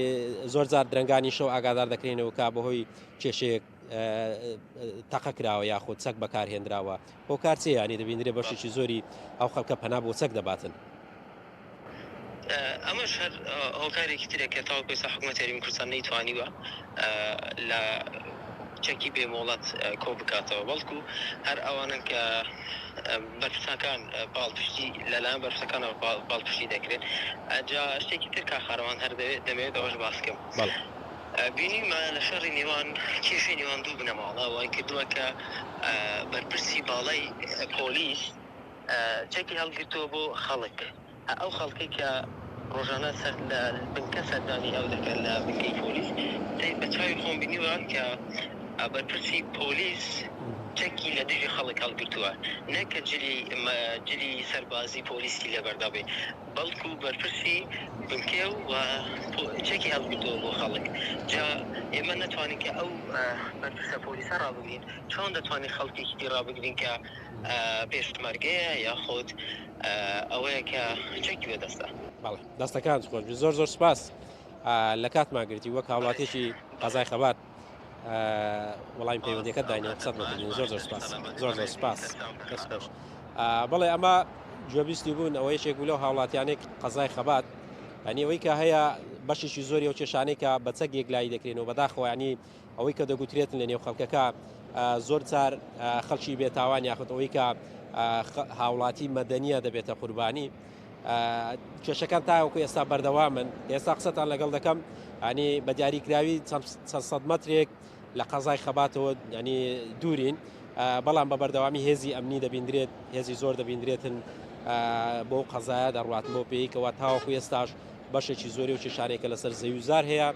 زۆر جار درنگانی شەو ئاگادار دەکرێنەوە کا بەهۆی کێشەیەک تاقا کراوە یاخود چەک بەکارهێنراوە بۆ کارچێ ینی دەبینرێ بەشێکی زۆری ئەو خەڵکە پەنا بۆ چەک دەباتن ئەمەش هەر هۆکارێکی ترێکە تاواکوێسە حکومەت هەرێمی کوردستان نەیتوانیوە لە چەکی بێمۆڵەت کۆ بکاتەوە بەڵکو هەر ئەوانن کە بەرپرسەکان باڵپشتی لەلایەن بەرپرسەکانەوە باڵپشتی دەکرێت جا شتێکی تر کاخارەوان هەر دەمەوێت ئەوەش باس بکەم بینیمە لە شەڕی نێوان کێشەی نێوان دوو بنەماڵە وای کردووە کە بەرپرسی باڵای پۆلیس چەکی هەڵگرتووە بۆ خەڵک ئەو خەڵکی کە ڕۆژانە سەر لە بنکە سەردانی ئەو دەکەن لە بنکەی پۆلیس بە چاوی خۆم بینیوە کە بەرپرسی پۆلیس چەکی لە دژی خەڵک هەڵگرتووە نەکە جلی سەربازی پۆلیسی لەبەردا بێ بەڵکو بەرپرسی بنکێ و چەکی هەڵگرتووە بۆ خەڵک جا ئێمە نەتوانین کە ئەو بەرپرسە پۆلیسە ڕابگرین چۆن دەتوانین خەڵکێکی دی ڕابگرین کە پێشمەرگەیە یاخۆت ئەوەیە کە چەکی بەدەستە بەڵێ دەستەکان خۆش زۆر زۆر سپاس لە کاتماگرتی وەک هاوڵاتێکی قەزای خەبات وەڵامی پەیوەندیەکەت داینێ قسەت بکردین زۆر زۆر سپاس زۆر زۆر سپاس بەڵێ ئەمە گوێبیستی بوون ئەوە یەکێک بوو لەو هاوڵاتیانێک قەزای خەبات ینی ئەوەی کە هەیە بەشێکی زۆری ئەو کێشانەی کە بە چەک یەکلایی دەکرێنەوە بەداخەوە ینی ئەوەی کە دەگوترێتن لە نێو خەڵکەکە زۆر جار خەڵکی بێتاوان یاخود ئەوەی کە هاوڵاتی مەدەنیە دەبێتە قوربانی کێشەکان تاوەکو ئێستا بەردەوامن ئێستا قسەتان لەگەڵ دەکەم ینی بە دیاریکراوی چەند سەد مەترێک لە قەزای خەباتەوە ینی دوورین بەڵام بە بەردەوامی هێزی ئەمنی دەبیندرێت هێزی زۆر دەبیندرێتن بۆ قەزایە دەڕواتن بۆ پێیکەوە تاوەکو ئێستاش بەشێکی زۆری و کێشانێکە لەسەر زەویزار هەیە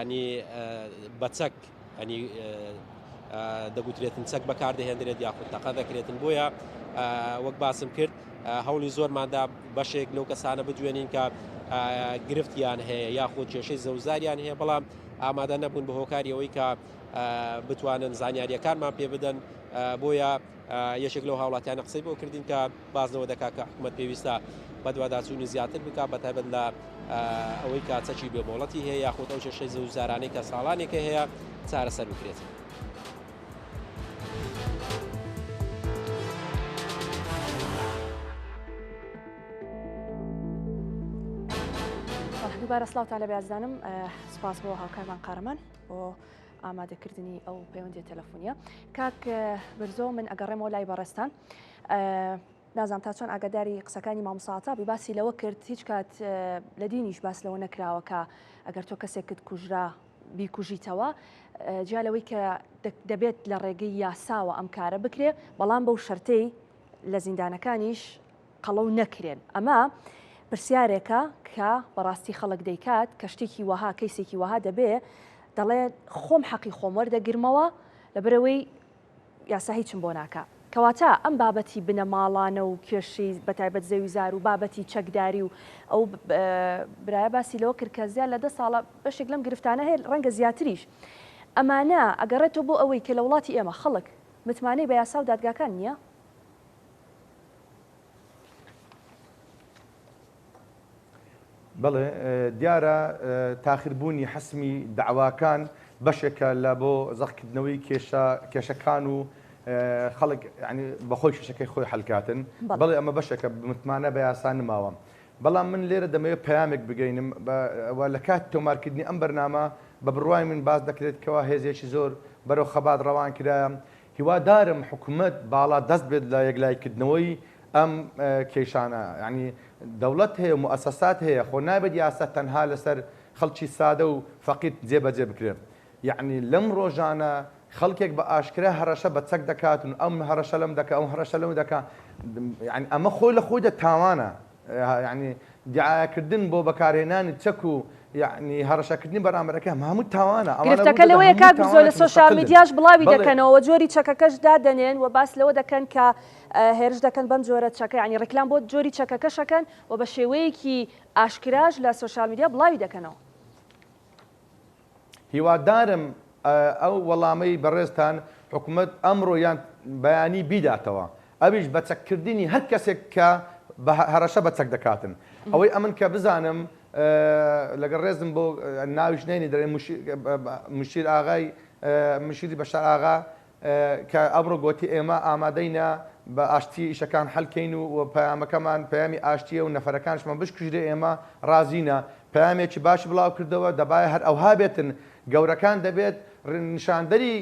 ینی بەچەک ینی دەگوترێتن چەک بەکاردەهێنرێت یاخود تەقە دەکرێتن بۆیە وەک باسم کرد هەوڵی زۆرماندا بەشێک لەو کەسانە بدوێنین کە گرفتیان هەیە یاخود کێشەی زەوزاریان هەیە بەڵام ئامادە نەبوون بە هۆکاری ئەوەی کە بتوانن زانیاریەکانمان پێ بدەن بۆیە یەکێک لەو هاوڵاتیانە قسەی بۆ کردین کە بازنەوە دەکات کە حکوومەت پێویستە بە دوواداچوونی زیاتر بکات بەتایبەت لە ئەوەی کاتچەکی بێمۆڵەتی هەیە یاخود ئەو کێشەی زەوزارانەی کە ساڵانێکە هەیە چارەسەر بکرێت. دووبارە سڵاوتان لە بەیازدانم سپاس بۆ هاوکارمان قارەمان بۆ ئامادەکردنی ئەو پەیوەندی تەلەفۆنیە کاک برزۆ من ئەگەڕێمەوە لای بەڕێستان نازانم تا چۆن ئاگاداری قسەکانی مامۆستا بی باسی لەوە کرد هیچ کات لە دینیش باس لەوە نەکراوە کە ئەگەر تۆ کەسێکت کوژرا بیکوژیتەوە جیا لەوەی کە دەبێت لە ڕێگەی یاساوە ئەم کارە بکرێ بەڵام بەو شەرتەی لە زیندانەکانیش قەڵەو نەکرێن ئەمە پرسیارێکە کە بەڕاستی خەڵک دەیکات کە شتێکی وەها کەیسێکی وەها دەبێ دەڵێ خۆم حەقی خۆم وەردەگرمەوە لەبەرەوەی یاسا هیچم بۆ ناکە کەواتە ئەم بابەتی بنەماڵانە و کێشەی بەتایبەت زەویزار و بابەتی چەکداری و ئەو برایە باسی لەوە کرد کە زیاد لە 10 ساڵە بەشێک لەم گرفتانە هەیە ڕەنگە زیاتریش ئەمانە ئەگەڕێتەوە بۆ ئەوەی کە لە وڵاتی ئێمە خەڵک متمانەی بە یاسا و دادگاکان نییە؟ بڵێ دیارە تاخیربوونی حسمی داواکان بەشێکە لە بۆ زەخکردنەوەی کێشەکان و خەڵک بەخۆی کێشەکەی خۆی حەلکاتن بەڵێ ئەمە بەشێکە متمانە بە یاسا نماوە بەڵام من لێرە دەمەوێت پەیامێک بگەینم لە کات تۆمارکردنی ئەم بەرنامە بە بڕوای من باز دەکرێتکەوە هێزێکی زۆر بەرەو خەبات ڕەوان کرایە هیوادارم حکوومەت باڵا دەست بێت لە یەکلایکردنەوەی ئەم کێشانە ینی دەوڵەت هەیە و مؤسسات هەیە خۆ نابێت یاسا تەنها لەسەر خەڵکی سادە و فەقیر جێبەجێ بکرێت یعنی لەم ڕۆژانە خەڵکێک بە ئاشکرا هەڕەشە بە چەک دەکاتون ئەم هەڕەشە لەم دەکە ئەم هەڕەشە لەم دەکات ئەمە خۆی لە خۆی تاوانە ینی دیعاکردن بۆ بەکارهێنانی چەک و یعنی هەڕەشەکردنی بەرامبەرەکە هەموو تاوانە گرفتەکە لەوەیە کاک زۆر لە سۆشیال میدیاش بڵاوی دەکەنەوە جۆری چەکەکەش دادەنێن و باس لەوە دەکەن کە هێرش دەکەن بەم جۆرە چەکە ینی ڕێکلام بۆ جۆری چەکەکەشەکەن و بە شێوەیەکی ئاشکراش لە سۆشیال میدیا بڵاوی دەکەنەوە هیوادارم ئەو وەڵامەی بەڕێزتان حکوومەت ئەمڕۆ یان بەیانی بیداتەوە ئەویش بە چەککردنی هەر کەسێک کە هەڕەشە بە چەک دەکاتن ئەوەی ئەمن کە بزانم لەگەڵ ڕێزم بۆ ناویش نێنی دەرێ مشیر ئاغای مشیری بەشار ئاغا کە ئەمڕۆ گوتی ئێمە ئامادەینە بە ئاشتی ئیشەکان هەڵکەین و پەیامەکەمان پەیامی ئاشتیە و نەفەرەکانشمان بشکژێ ئێمە رازینە پەیامێکی باش بڵاو کردەوە دەبایە هەر ئەوها بێتن گەورەکان دەبێت نیشاندەری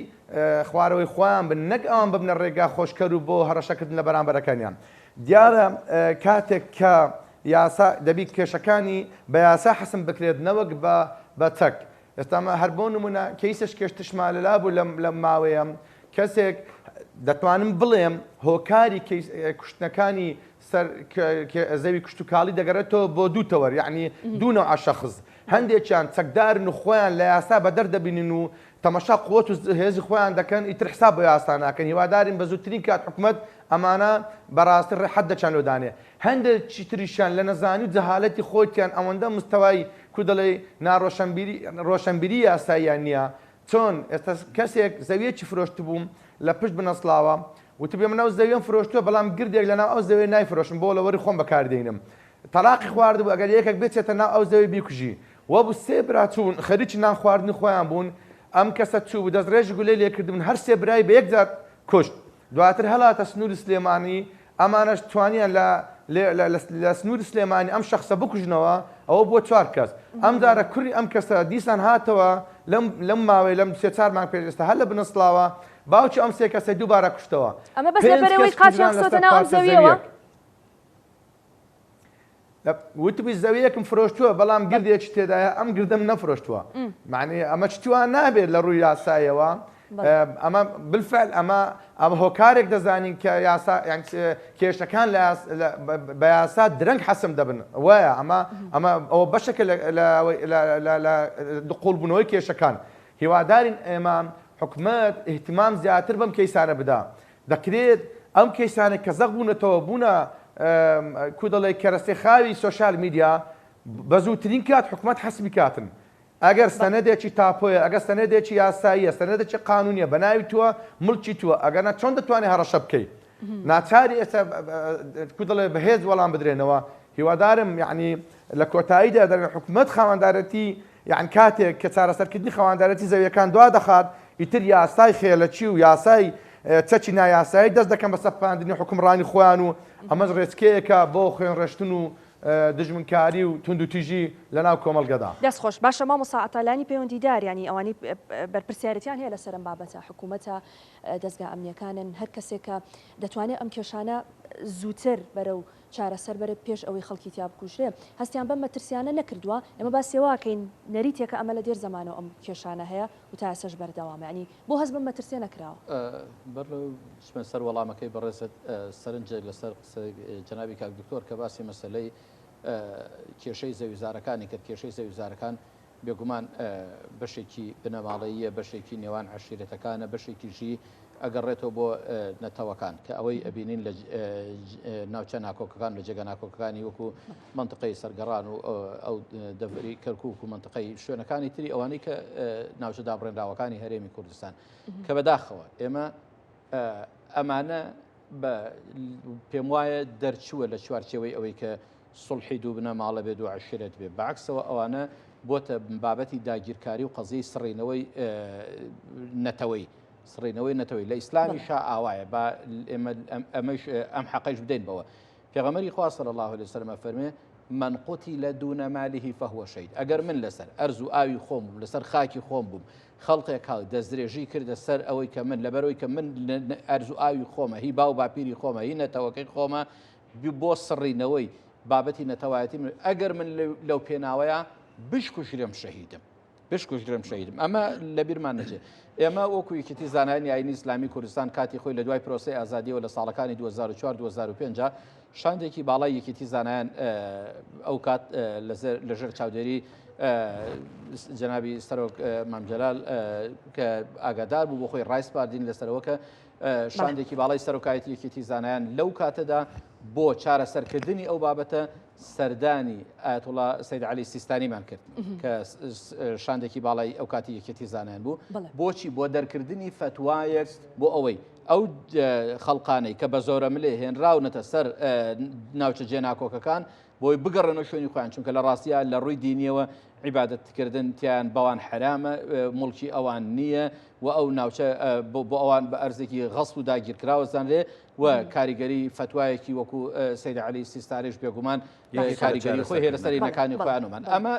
خوارەوەی خۆیان بن نەک ئەوان ببنە ڕێگا خۆشکەر و بۆ هەڕەشەکردن لە بەرامبەرەکانیان دیارە کاتێک کە یاسا دەبی کێشەکانی بە یاسا حەسم بکرێت نەوەک بە چەک ئێستامە هەر بۆ نمونە کەیسش کێشتشمالەلا بوو لە ماوەیە کەسێک دەتوانم بڵێم هۆکاری کوشتنەکانی زەوی کشت و کاڵی دەگەڕێتەوە بۆ دوو تەوەر یعنی دوو نەوع شەخص هەندێکیان چەکدارن و خۆیان لە یاسا بە دەردەبینن و تەمەشا قوت و هێزی خۆیان دەکەن ئیتر حساب بۆ یاسا ناکەن هیوادارین بە زووترین کات حکوومەت ئەمانە بەڕاستی ڕێحەت دەچان لۆدانێ هەندێکی تریشیان لە نەزانی و جەهالەتی خۆیان ئەوەندە مستەوای کو دەڵێ ڕۆشنبیری یاساییان نییە چۆن ئێستا کەسێک زەویەکی فرۆشت بووم لە پشت بنەسڵاوە وتی بێ منەوە زەویەم فرۆشتووە بەڵام گردێک لەناو ئەو زەوێ نایفرۆشم بۆ لەوەری خۆم بەکاردێنم تەلاقی خواردبوو ئەگەر یەکێک بێتێتە ناو ئەو زەوی بیکوژی وە بوو سێ برا چوون خەریکی نان خواردنی خۆیان بوون ئەم کەسە چوو دەستڕێژی گولەی لێکردبوون هەر سێ برای بە یەکجار کوشت دواتر هەڵاتە سنووری سلێمانی ئەمانەش توانیان لە سنووری سلێمانی ئەم شەخصە بکوژنەوە ئەوە بۆ 4 کەس ئەم جارە کوڕی ئەم کەسە دیسان هاتەوە لەم ماوەی لەم 3-4 مانگ پێشێستا هەر لە بنەسڵاوە باوکی ئەم سێ کەسە دووبارە کوشتەوە ئەمە بەس لەبەرەوەی قاچیان خستۆتە ناو ئەم زەویەوە وتبی زەویەکم فرۆشتووە بەڵام گردێکی تێدایە ئەم گردەم نەفرۆشتووە معنی ئەمە چتوان نابێت لە ڕووی یاسایەوە ئەمە بالفعل ئەمە هۆکارێک دەزانین کە کێشەکان بە یاسا درەنگ حەسم دەبن وایە ئەمە ئەوە بەشێکە لە قوڵبوونەوەی کێشەکان هیوادارین ئێمە حکوومەت احتیمام زیاتر بەم کەیسانە بدا دەکرێت ئەم کەیسانێک کە زەق بوونەتەوە بوونە کو دەڵێ کەرەستەی خاوی سۆشیال میدیا بە زووترین کات حکوومەت حەسبی کاتن ئەگەر سەنەدێکی تاپۆیە ئەگەر سەنەدێکی یاساییە سەنەدێکی قانونیە بە ناوی تووە مڵکی تووە ئەگەرە چۆن دەتوانێت هەڕەشە بکەیت ناچاری ئێستا کو دەڵێ بەهێز وەڵام بدرێنەوە هیوادارم یعنی لە کۆتاییدا دەڵێن حکوومەت خاوەندارەتی یان کاتێک کە چارەسەرکردنی خاوەندارەتی زەویەکان دوا دەخات ئیتر یاسای خێلەچی و یاسای چەکی نایاسایی دەست دەکەن بە سەپاندنی حکومڕانی خۆیان و ئەمەش ڕێچکەیەکە بۆ خوێنڕێشتن و دژمنکاری و تونند و تیژی لەناو کۆمەڵگەدا دەستخۆش باشە مامۆستا ئەتالانی پەیوەندیدار ینی ئەوانەی بەرپرسیارەتیان هەیە لەسەر ئەم بابەتە حکوومەتە دەستگا ئەمنیەکانن هەر کەسێکە دەتوانێت ئەم کێشانە زووتر بەرەو چارەسەر بەرە پێش ئەوەی خەڵکی تیا بکوژرێ هەستیان بەم مەترسیانە نەکردووە ئێمە باسیێواکەین نەریتێکە ئەمە لە دێر زمانەوە ئەم کێشانە هەیە و تا ئێسش بەردەوامە ینی بۆ هەست بەم مەترسیە نەکراوە بەر سەر وەڵامەکەی بەڕێزت سەرنجێک لەسەر جەنابی کاک دکتۆر کە باسی مەسەلەی کێشەی زەویزارەکانی کرد کێشەی زەویزارەکان بێگومان بەشێکی بنەماڵەیە بەشێکی نێوان عشیرەتەکانە بەشێکیشی ئەگەڕێتەوە بۆ نەتەوەکان کە ئەوەی ئەبینین لە ناوچە ناکۆکەکان لە جێگە ناکۆکەکانی وەکو منطقەی سەرگەڕان و ئەو دەڤری کەرکووک و منطقەی شوێنەکانی تری ئەوانەی کە ناوچە دابڕێنراوەکانی هەرێمی کوردستان کە بەداخەوە ئێمە ئەمانە پێم وایە دەرچووە لە چوارچەوەی ئەوەی کە سڵحی دوو بنەماڵە بێت و عشرێت بێ بەعکسەوە ئەوانە بۆتە بابەتی داگیرکاری و قەزەی سڕینەوەی نەتەوەی لە ئیسلامی شا ئاوایە با ئەمەش ئەم حەقەش بدەین بەوە پێغەمبەری خوا صلی الله علیه وسلم فەرمێ من قتل دون ماله فهو شهید ئەگەر من لەسەر ئەرز و ئاوی خۆم بووم لەسەر خاکی خۆم بووم خەڵقێک هاو دەستدرێژی کردە سەر ئەوەی کە من لەبەرەوەی کە من ئەرز و ئاوی خۆمە هی باو باپیری خۆمە هی نەتەوەکەی خۆمە بۆ سڕینەوەی بابەتی نەتەوایەتی من ئەگەر من لەو پێناوەیە بشکوژرم شەهیدم ئەمە لە بیرمان نەچێت ئێمە وەکو یەکێتی زانایانی ئاینی ئیسلامی کوردستان کاتی خۆی لە دوای پرۆسەی ئازادیەوە لە ساڵەکانی 2004-2005 شاندێکی باڵای یەکێتی زانایان ئەو کات لەژێر چاودێری جەنابی سەرۆک مامجەلال کە ئاگادار بوو بۆ خۆی ڕایسپاردین لەسەرەوە کە شاندێکی باڵای سەرۆکایەتی یەکێتی زانایان لەو کاتەدا بۆ چارەسەرکردنی ئەو بابەتە سەردانی ئایەتوڵا سەید عەلی سیستانیمان کرد کە شاندێکی باڵای ئەو کاتی یەکێتی زانایان بوو بۆچی بۆ دەرکردنی فتوایەک بۆ ئەوەی ئەو خەڵقانەی کە بە زۆرە ملێ هێنراونەتە سەر ناوچە جێناکۆکەکان بۆی بگەڕێنەوە شوێنی خۆیان چونکە لە ڕاستیە لە ڕووی دینیەوە عیبادەتکردن تیان بەوان حرامە مڵکی ئەوان نییە و ئەو ناوچە بۆ ئەوان بە ئەرزێکی غەسب و داگیرکراوەزان لێ و کاریگەری فتوایەکی وەکو سەید عەلی سیستانیش بێگومان کاریگەری خۆی هێرەسەری نەکانی خۆیانمان ئەمە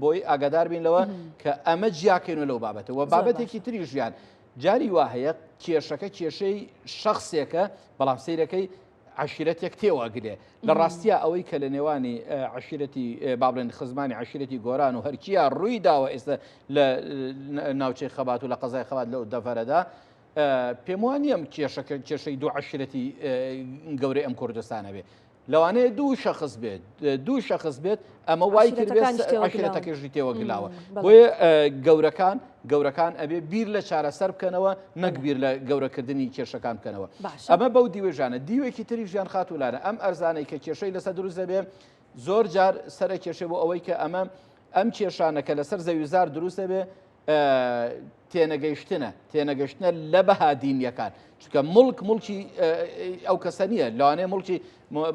بۆی ئاگادار بین لەوە کە ئەمە جیاکەینەوە لەو بابەتەوە بابەتێکی تری ژیان جاری وا هەیە کێشەکە کێشەی شخصێکە بەڵام سیرەکەی عشیرەتێک تێواگرێ لە ڕاستیە ئەوەی کە لە نێوانی عشیرەتی بابلێن خزمانی عشیرەتی گۆران و هەرکیە ڕووی داوە ئێستا لە ناوچەی خەبات و لە قەزای خەبات لەو دەڤەرەدا پێم وانە کێشەکە کێشەی دوو عشیرەتی گەورەی ئەم کوردستانە بێ لەوانەیە دوو شەخص بێت ئەمە وای کرد عشیرەتەکەشی تێوەگلاوە بۆیە گەورەکان ئەبێ بیر لە چارەسەر بکەنەوە نەک بیر لە گەورەکردنی کێشەکان بکەنەوە ئەمە بەو دیوێژانە دیوێکی تری ژیان خاتولانە ئەم ئەرزانەی کە کێشەی لەسەر دروست دەبێ زۆر جار سەرە کێشێ بۆ ئەوەی کە ئەم کێشانە کە لەسەر زەویزار دروست دەبێ تێنەگەشتنە لە بەهادینیەکان چونکە مڵکی ئەو کەسە نییە لەوانەیە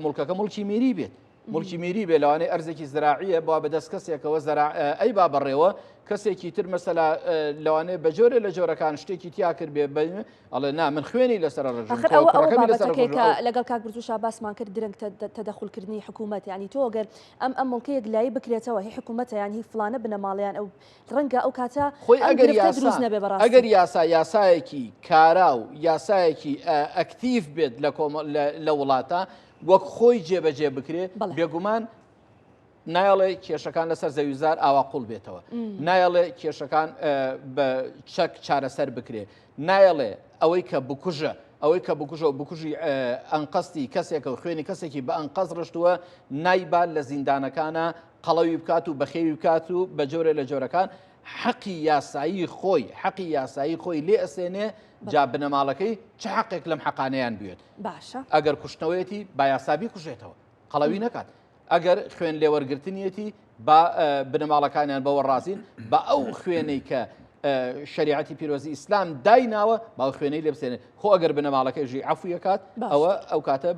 مڵکەکە مڵکی میری بێت مڵکی میری بێ لەوانەیە ئەرزێکی زراعیە بۆ بەدەست کەسێکەوە ئەی با بەڕێوە کەسێکی تر مەسەلا لەوانەیە بە جۆرە لە جۆرەکان شتێکی تیا کرد بێ ئەڵێ نا من خوێنی لەسەر ڕژەکە لەگەڵ کاک برزوشا باسمان کرد درەنگ تەدەخولکردنی حکوومەت ینی تۆ ئەگەر ئەم مڵکەیەک لای بکرێتەوە هی حکوومەتە یان هی فلانە بنەماڵیان ئەو ڕەنگە ئەو کاتە خۆی ئەگەر یاسایەکی کارا و یاسایەکی ئەکتیف بێت لە وڵاتە وەک خۆی جێبەجێ بکرێ بێگومان نایڵێ کێشەکان لەسەر زەویزار ئاوا قوڵ بێتەوە نایڵێ کێشەکان بە چەک چارەسەر بکرێ نایڵێ ئەوەی کە بکوژە و بکوژی ئەنقەستی کەسێکە و خوێنی کەسێکی بە ئەنقەز ڕشتووە نایبال لە زیندانەکانە قەڵەوی بکات و بەخێوی بکات و بە جۆرە لە جۆرەکان حەقی یاسایی خۆی لێ ئەسێنێ جا بنەماڵەکەی چه حەقێک لەم حەقانەیان بێت باشە ئەگەر کوشتنەوەیەتی با یاسابی کوژێتەوە قەڵەوی نەکات ئەگەر خوێن لێوەرگرتنیەتی با بنەماڵەکانیان بەوە ڕازین بە ئەو خوێنەی کە شریعەتی پیرۆزی ئیسلام دایناوە باو خوێنەی لێ بسێنێت خۆ ئەگەر بنەماڵەکەیژی عەفوی کات ئەو کاتە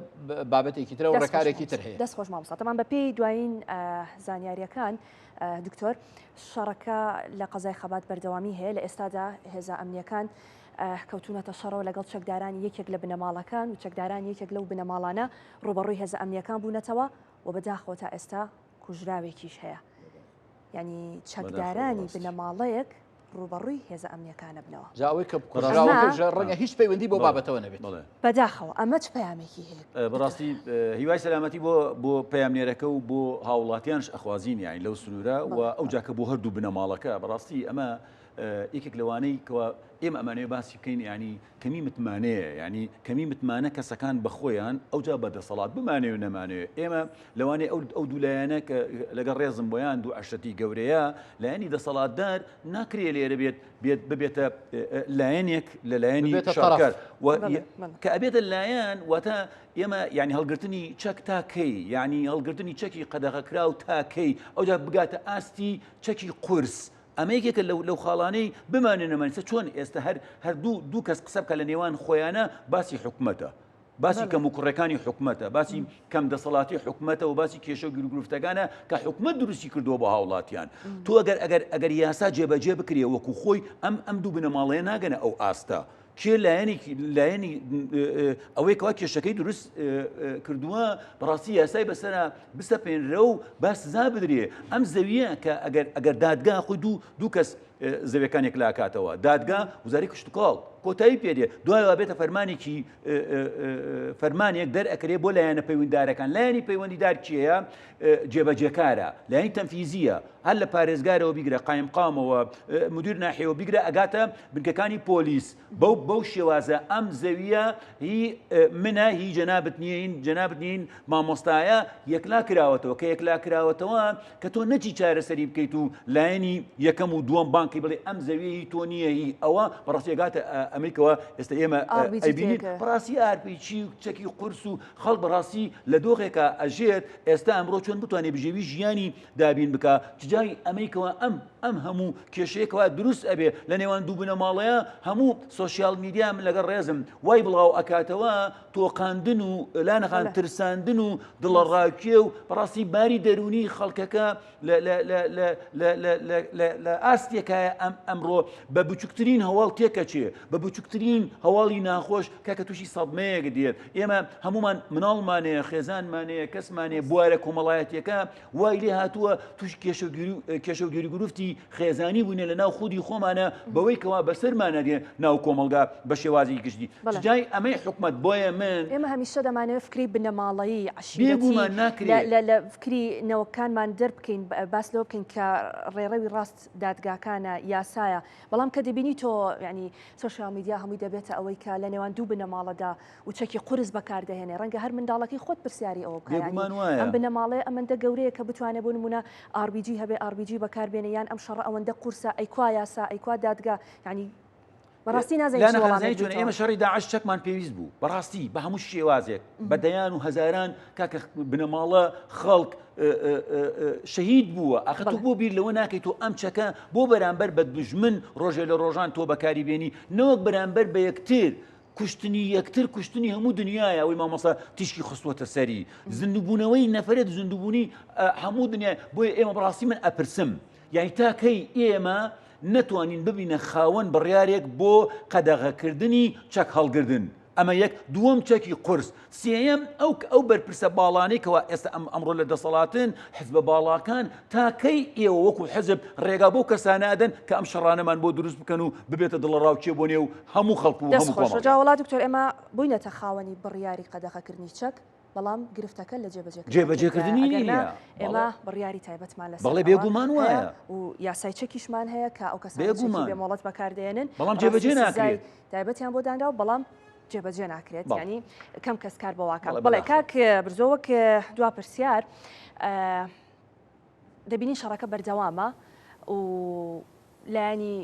بابەتێکی ترە و ڕێکارێکی تر هەیە دەست خۆش مامۆستاتەمان بە پێی دوایین زانیاریەکان دکتۆر شەڕەکە لە قەزای خەبات بەردەوامی هەیە لە ئێستادا هێزە ئەمنیەکان کەوتونەتە شەڕەوە لەگەڵ چەکدارانی یەکێک لە بنەماڵەکان و چەکداران یەکێک لەو بنەماڵانە ڕوبەڕووی هێزە ئەمنیەکان بوونەتەوە و بەداخەوە تا ئێستا کوژراوێکیش هەیە ینی چەکدارانی بنەماڵەیەک ڕوبەڕووی هێزە ئەمنیەکانە بنەوە جاوەی کە کوژراوەکە ڕەنگە هیچ پەیوەندی بۆ بابەتەوە نەبێت بەداخەوە ئەمە چ پەیامێکی هەیە بەڕاستی هیوای سەلامەتی بۆ پەیامنێرەکە و بۆ هاوڵاتیانش ئەخوازین یانی لەو سنوورە و ئەو جاکە بۆ هەردوو بنەماڵەکە بەڕاستی ئەمە یەکێک لەوانەی کەوا ئێمە ئەمانەیە باسی بکەین ینی کەمی متمانەیە ینی کەمی متمانە کەسەکان بەخۆیان ئەوجا بەدەسەڵات بمانێ و نەمانەوێت ئێمە لەوانەیە ئەو دوولایەنە کە لەگەڵ ڕێزم بۆیان دوو عشەتی گەورەیە لایەنی دەسەڵاتدار ناکرێ لێرە ببێتە لایەنێک لە لایەنی شارکار کە ئەبێتە لایەن واتە ئێمە ینی هەڵگرتنی چەک تاکەی ینی هەڵگرتنی چەکی قەدەغەکرا و تاکەی ئەوجا بگاتە ئاستی چەکی قورس ئەمە یەکێکە لەو خاڵانەی بمانێنەمانسە چۆن ئێستا هەر دوو کەس قسە بکە لە نێوان خۆیانە باسی حکومەتە باسی کەم و کوڕەکانی حکومەتە باسی کەم دەسەڵاتی حکومەتە و باسی کێشە و گرفتەکانە کە حکومەت دروستی کردووە بە هاوڵاتیان تۆ ئەگەر یاسا جێبەجێ بکرێ وەکو خۆی ئەم دوو بنەماڵەیە ناگەنە ئەو ئاستە کێ لایەنی ئەوەی کەوا کێشەکەی دروست کردووە بەڕاستی یاسای بەسەرە بسەپێنرە و با سزا بدرێ ئەم زەویە کە ئەگەر دادگا خۆی دوو کەس زەویەکانێک لاکاتەوە دادگا وزاری کشتتوکاڵ کۆتایی پێدێ دوایەوە بێتە فەرمانێکی فەرمانێک دەرئەکرێ بۆ لایەنە پەیوەنددارەکان لایەنی پەیوەندیدار کێیە جێبەجێکارە لایەنی تەنفیزیە هەر لە پارێزگارەوە بیگرە قایمقامەوە مدیر ناحیەوە بیگرە ئەگاتە بنکەکانی پۆلیس بەو شێوازە ئەم زەویە هی منە هی جەنابەت نین مامۆستایە یەکلا کراوەتەوە کە یەکلا کراوەتەوە کە تۆ نەچی چارەسەری بکەیت و لایەنی یەکەم و دووەم بانکی بڵێ ئەم زەویی تۆ نییە هی ئەوە بەڕاستی ئەگاتە ئەمریکەوە ئێستا ئێمە ئەبینین بەڕاستی ئارپیچی و چەکی قورس و خەڵک بەڕاستی لە دۆخێکە ئەژێت ئێستا ئەمڕۆ چۆن بتوانێت بژێوی ژیانی دابین بکە جای ئەمریکەوە ئەم هەموو کێشەیەکەوە دروست ئەبێ لە نێوان دوو بنەماڵەیە هەموو سۆسیال میدیا من لەگەڵ ڕێزم وای بڵاو ئەکاتەوە تۆقاندن و لانەخان ترساندن و دڵەڕاکێ و بەڕاستی باری دەرونی خەڵکەکە لە ئاستێکە ئەمڕۆ بە بچووکترین هەواڵ تێکەچێ بە بچووکترین هەواڵی ناخۆش کاکە تووشی سەدمەیەک دێت ئێمە هەمومان مناڵمانەیە خێزانمانەیە کەسمانەیە بوارە کۆمەڵایەتیەکە وای لێ هاتووە توش کێشە و گێریگرفتی خێزانی بووینە لە ناو خودی خۆمانە بەوەی کەوا بەسەرمانە دێ ناو کۆمەلگا بە شێوازی گشتی جای ئەمەی حکومت بۆیە من ئێمە هەمیشە دەمانەوێت فکری بنەماڵەیی عشیرەتی لە فکری نەوەکانمان دەربکەین باس لەوە بکەین کە ڕێڕەوی ڕاست دادگاکانە یاسایە بەڵام کە دەبینی تۆ ینی سۆشیال میدیا هەمووی دەبێتە ئەوەی کە لە نێوان دوو بنەماڵەدا و چەکی قورس بەکاردەهێنێ ڕەنگە هەر منداڵەکەی خۆت پرسیاری ئەوە بکە ئەم بنەماڵەیە ئەمەندە گەورەیە کە بتوانێت بۆ نمونە RPG هەبێ RPG بەکاربێنە یان ئەم شەڕە ئەوەندە قورسە ئەیکوا یاسا ئەیکوا دادگا ینی بەڕاستی نازانین ئێمە شەڕی داعش چەکمان پێویست بوو بەڕاستی بە هەموو شێوازێک بە دەیان و هەزاران کاکە بنەماڵە خەڵک شەهید بووە ئەخە تو بۆ بیر لەوە ناکەیت و ئەم چەکە بۆ بەرامبەر بە دوژمن ڕۆژێ لە ڕۆژان تۆ بەکاری بێنی نەوەک بەرامبەر بە یەکتر کوشتنی یەکتر کوشتنی هەموو دنیاە ئەوەی مامۆستا تیشکی خستووەتە سەری زیندوبوونەوەی نەفرێت زیندوبوونی هەموو دنیا بۆیە ئێمە بەڕاستی من ئەپرسم یعنی تاکەی ئێمە نەتوانین ببینە خاوەن بڕیارێک بۆ قەدەغەکردنی چەک هەڵگردن ئەمە یەک دووەم چەکی قورس سێەم ئەو بەرپرسە باڵانەی کەوا ئێستا ئەمڕۆ لە دەسەڵاتن حزبە باڵاکان تاکەی ئێوە وەکو حزب ڕێگا بۆ کەسانەدەن کە ئەم شەڕانەمان بۆ دروست بکەن و ببێتە دڵەڕاوچێ بۆ نێو هەموو خەڵکو و هەموو کۆمەڵ. جاوەڵات دکتۆر ئێمە بووینەتە خاوەنی بڕیاری قەدەغەکردنی چەک بەڵام گرفتەکە لە جێبەجێکردنی نیە ئێمە بڕیاری تایبەتمان لە بەڵێ بێگومان وایە و یاسای چەکیشمان هەیە کە ئەو کەسانی بێمۆڵەت بەکاردێنن بەڵام جێبەجێ ناکرێت تایبەتیان بۆ دانراوە بەڵام جێبەجێ ناکرێت ینی کەم کەس کار بەواکات بەڵێ کاک برزۆوەک دوا پرسیار دەبینی شەڕەکە بەردەوامە و لایەنی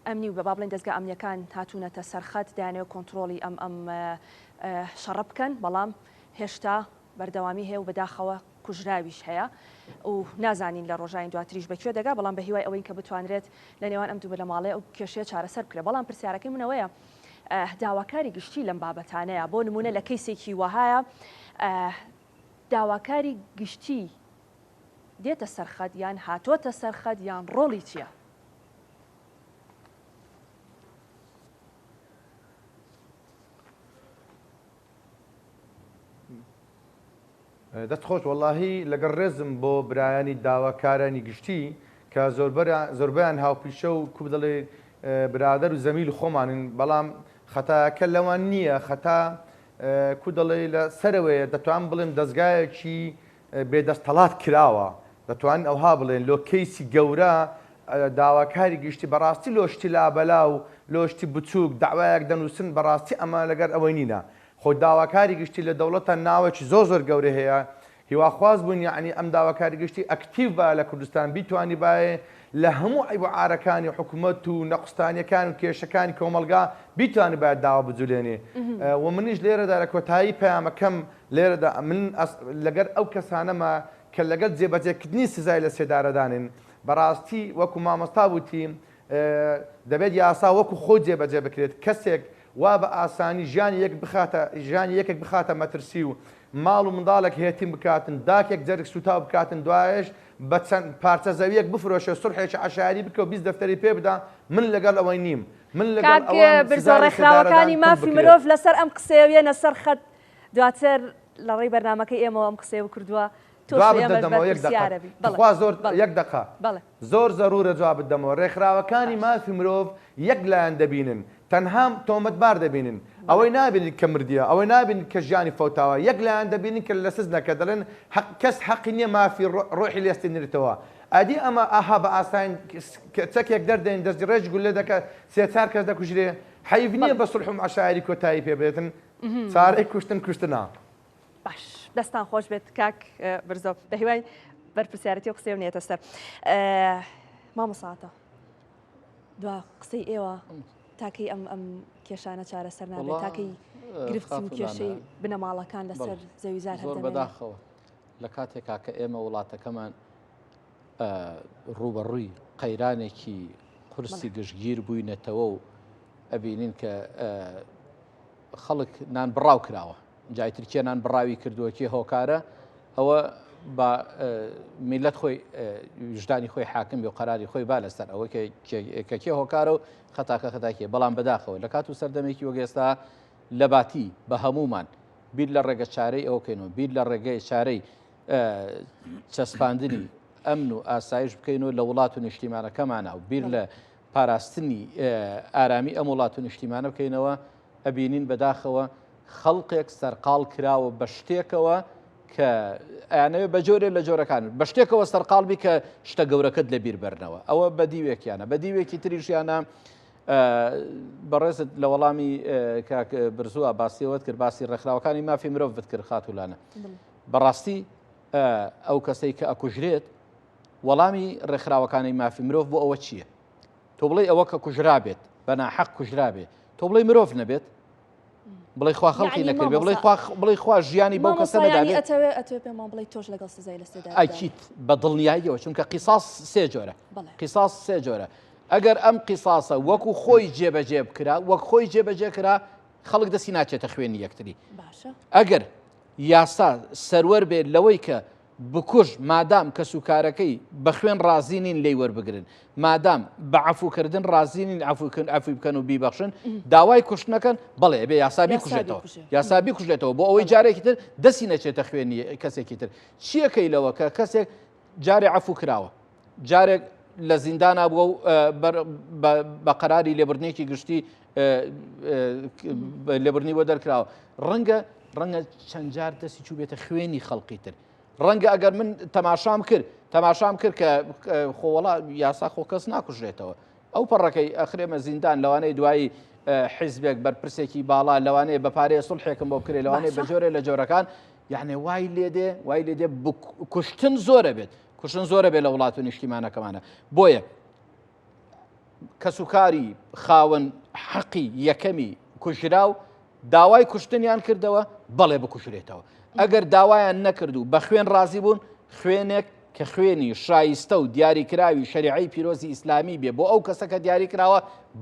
ئەمنی و بە با بڵێن دەستگا ئەمنیەکان هاتوونەتە سەرخەت دایانەوە کۆنتترۆلی ئەم شەڕە بکەن بەڵام هێشتا بەردەوامی هەیە و بەداخەوە کوژراویش هەیە و نازانین لە ڕۆژین دواتریش بەکوێ دەگا بەڵام بە هیوای ئەوەی کە بتوانرێت لە نێوان ئەم دوو بەلەماڵەیە ئەو کێشەیە چارەسەر بکرێت بەڵام پرسیارەکەی منەوەیە داواکاری گشتی لەم بابەتانەیە بۆ نمونە لە کەیسێکی وهایە داواکاری گشتی دێتە سەرخەت یان هاتووەتە سەرخەت یان ڕۆڵی چییە؟ دەستخۆش وەڵاهی لەگەڵ ڕێزم بۆ برایانی داواکارانی گشتی کە زۆربیان هاوپیشە و کوب دەڵێ برادەر و زەمیل خۆمانن بەڵام خەتاکە لەوان نییە خەتا کو دەڵێ لە سەرەوەیە دەتوان بڵێن دەستگایەکی بێدەستەڵات کراوە دەتوان ئەوها بڵێن لۆ کەیسی گەورە داواکاری گشتی بەڕاستی لۆشتی لابەلا و لۆشتی بچووک داوایەک دەنووسن بەڕاستی ئەمە لەگەر ئەوەی نینە خۆ داواکاری گشتی لە دەوڵەتە ناوێکی زۆر گەورە هەیە هیواخواز بوون یعنی ئەم داواکاری گشتی ئەکتیڤ بە لە کوردستان بیتوانی باێ لە هەموو عیبعارەکانی حکوومەت و نەقستانیەکان و کێشەکانی کۆمەلگا بیتوانی باید داوا بجولێنێ و منیش لێرەدا لە کۆتایی پەیامەکەم لێرەدا من لەگەر ئەو کەسانەمە کە لەگەڵ جێبەجێکردنی سزای لە سێدارەدانن بەڕاستی وەکو مامۆستا وتی دەبێت یاسا وەکو خۆ جێبەجێ بکرێت کەسێک وا بە ئاسانی ژیانی یەکێک بخاتە مەترسی و ماڵ و منداڵێک هێتیم بکاتن داکێک جەرگ سوتا بکاتن دوایش بە چەند پارچە زەویەک بفرۆشە سورحێکی عشاری بکە و 20 دەفتەری پێ بدا من لەگەڵ ئەوەی نیم من لەگەڵ برزۆ ڕێکخراوەکانی مافی مرۆڤ لەسەر ئەم قسەیە لەسەر خەت دواتر لە ڕێی بەرنامەکەی ئێمەوە ئەم قسەیە کردووە یەک دقا زۆر زەرورە جواب بدەمەوە ڕێکخراوەکانی مافی مرۆڤ یەک لایەن دەبینن تەنها تۆمەتبار دەبینن ئەوەی نابینیت کە مردیە ئەوەی نابینیت کە ژیانی فەوتاوە یەک لایەن دەبینن کە لە سزنەکە دەڵێن کەس حەقی نییە مافی ڕۆحی لێستێنێتەوە ئەدی ئەمە ئاها بە ئاسان چەکێک دەردەین دەستی ڕێژ گولێ دەکە سێ-چار کەس دەکوژرێ حەیف نییە بە سولح و عەشایری کۆتایی پێ بێتن چارەی کوشتنا باش دەستان خۆش بێت کاک برزۆ بە هیوای بەرپرسیارەتی و قسەی نێتە سەر مامۆساتە دوا قسەی ئێوە تاکەی ئەم کێشانە چارەسەر نابێت تاکەی گرفتی و کێشەی بنەماڵەکان لەسەر زەویزار زۆر بەداخەوە لە کاتێکا کە ئێمە وڵاتەکەمان ڕوبەڕووی قەیرانێکی قورسی گشتگیر بووینەتەوە و ئەبینین کە خەڵک نان بڕاو کراوە جای ترکیە نان بڕاوی کردووە کێ هۆکارە ئەوە بە میلەت خۆی وجدانی خۆی حاکم بێ و قەراری خۆی با لەسەر ئەوە کە کێ هۆکارە و خەتاکێ بەڵام بەداخەوە لە کات و سەردەمێکی وەگەێستا لە باتی بە هەمومان بیر لە ڕێگە چارەی ئەوکەینەوە بیر لە ڕێگەی چارەی چەسپاندنی ئەمن و ئاسایش بکەینەوە لە وڵات و نیشتیمانەکەمانە و بیر لە پاراستنی ئارامی ئەم وڵات و نیشتیمانە بکەینەوە ئەبینین بەداخەوە خەڵقێک سەرقاڵ کراوە بە شتێکەوە کە ئەیانەوێ بە جۆرێ لە جۆرەکان بە شتێکەوە سەرقاڵبی کە شتە گەورەکەت لە بیر بەرنەوە ئەوە بەدیوێکیانە بەدیوێکی تریشیانە بەڕێزت لە وەڵامی کاک برزووە باسیەوەت کرد باسی ڕێکخراوەکانی مافی مرۆڤ کرد خاتوولانە بەڕاستی ئەو کەسەی کە ئەکوژرێت وەڵامی ڕێکخراوەکانی مافی مرۆڤ بۆ ئەوە چییە؟ تۆ بڵێ ئەوە کە کوژرا بێت بە ناحەق کوژرا بێت تۆ بڵێ مرۆڤ نەبێت بڵێ خوا خەڵقی نەکرد بڵێ خوا ژیانی بەو کەسە نەدابێت ئەیچیت بە دڵنیاییەوە چونکە قیساس سێ جۆرە قیساس سێ جۆرە ئەگەر ئەم قیساسە وەکو خۆی جێبەجێ بکرا وەک خۆی جێبەجێ کرا خەڵک دەستی ناچێتە خوێنی یەکتری ئەگەر یاسا سەروەر بێت لەوەی کە بکوژ مادام کە سوکارەکەی بە خوێن ڕازینین لێی وەربگرن مادام بە عەفوکردن ڕازینین عەفوی بکەن و بیبەخشن داوای کوشتنەکەن بەڵێ بێ یاسابی کوژێتەوە یاسابی کوژێتەوە بۆ ئەوەی جارێکی تر دەستی نەچێتە خوێنی کەسێکی تر چیەکەی لەوە کە کەسێک جارێ عەفو کراوە جارێک لە زیندانا بووە و بە قەراری لێبوردنێکی گشتی لێبوردنی بۆ دەرکراوە ڕەنگە چەند جار دەستی چوو بێتە خوێنی خەڵقی تر ڕەنگە ئەگەر من تەماشام کرد کە خۆوەڵا یاسا خۆ کەس ناکوژێتەوە ئەو پەڕەکەی ئەخرێمە زیندان لەوانەیە دوایی حیزبێک بەرپرسێکی باڵا لەوانەیە بە پارەیە سوڵحێکم بۆ بکرێت لەوانەیە بە جۆرێ لە جۆرەکان یعنی وای لێدێ کوشتن زۆرە بێت کوشتن زۆرە بێت لە وڵات و نیشتیمانەکەمانە بۆیە کەسوکاری خاوەن حەقی یەکەمی کوژراو داوای کوشتنیان کردەوە بەڵێ بکوژرێتەوە ئەگەر داوایان نەکرد و بە خوێن ڕازی بوون خوێنێک کە خوێنی شایستە و دیاریکراوی شەریعەی پیرۆزی ئیسلامی بێ بۆ ئەو کەسەکە دیاری کراوە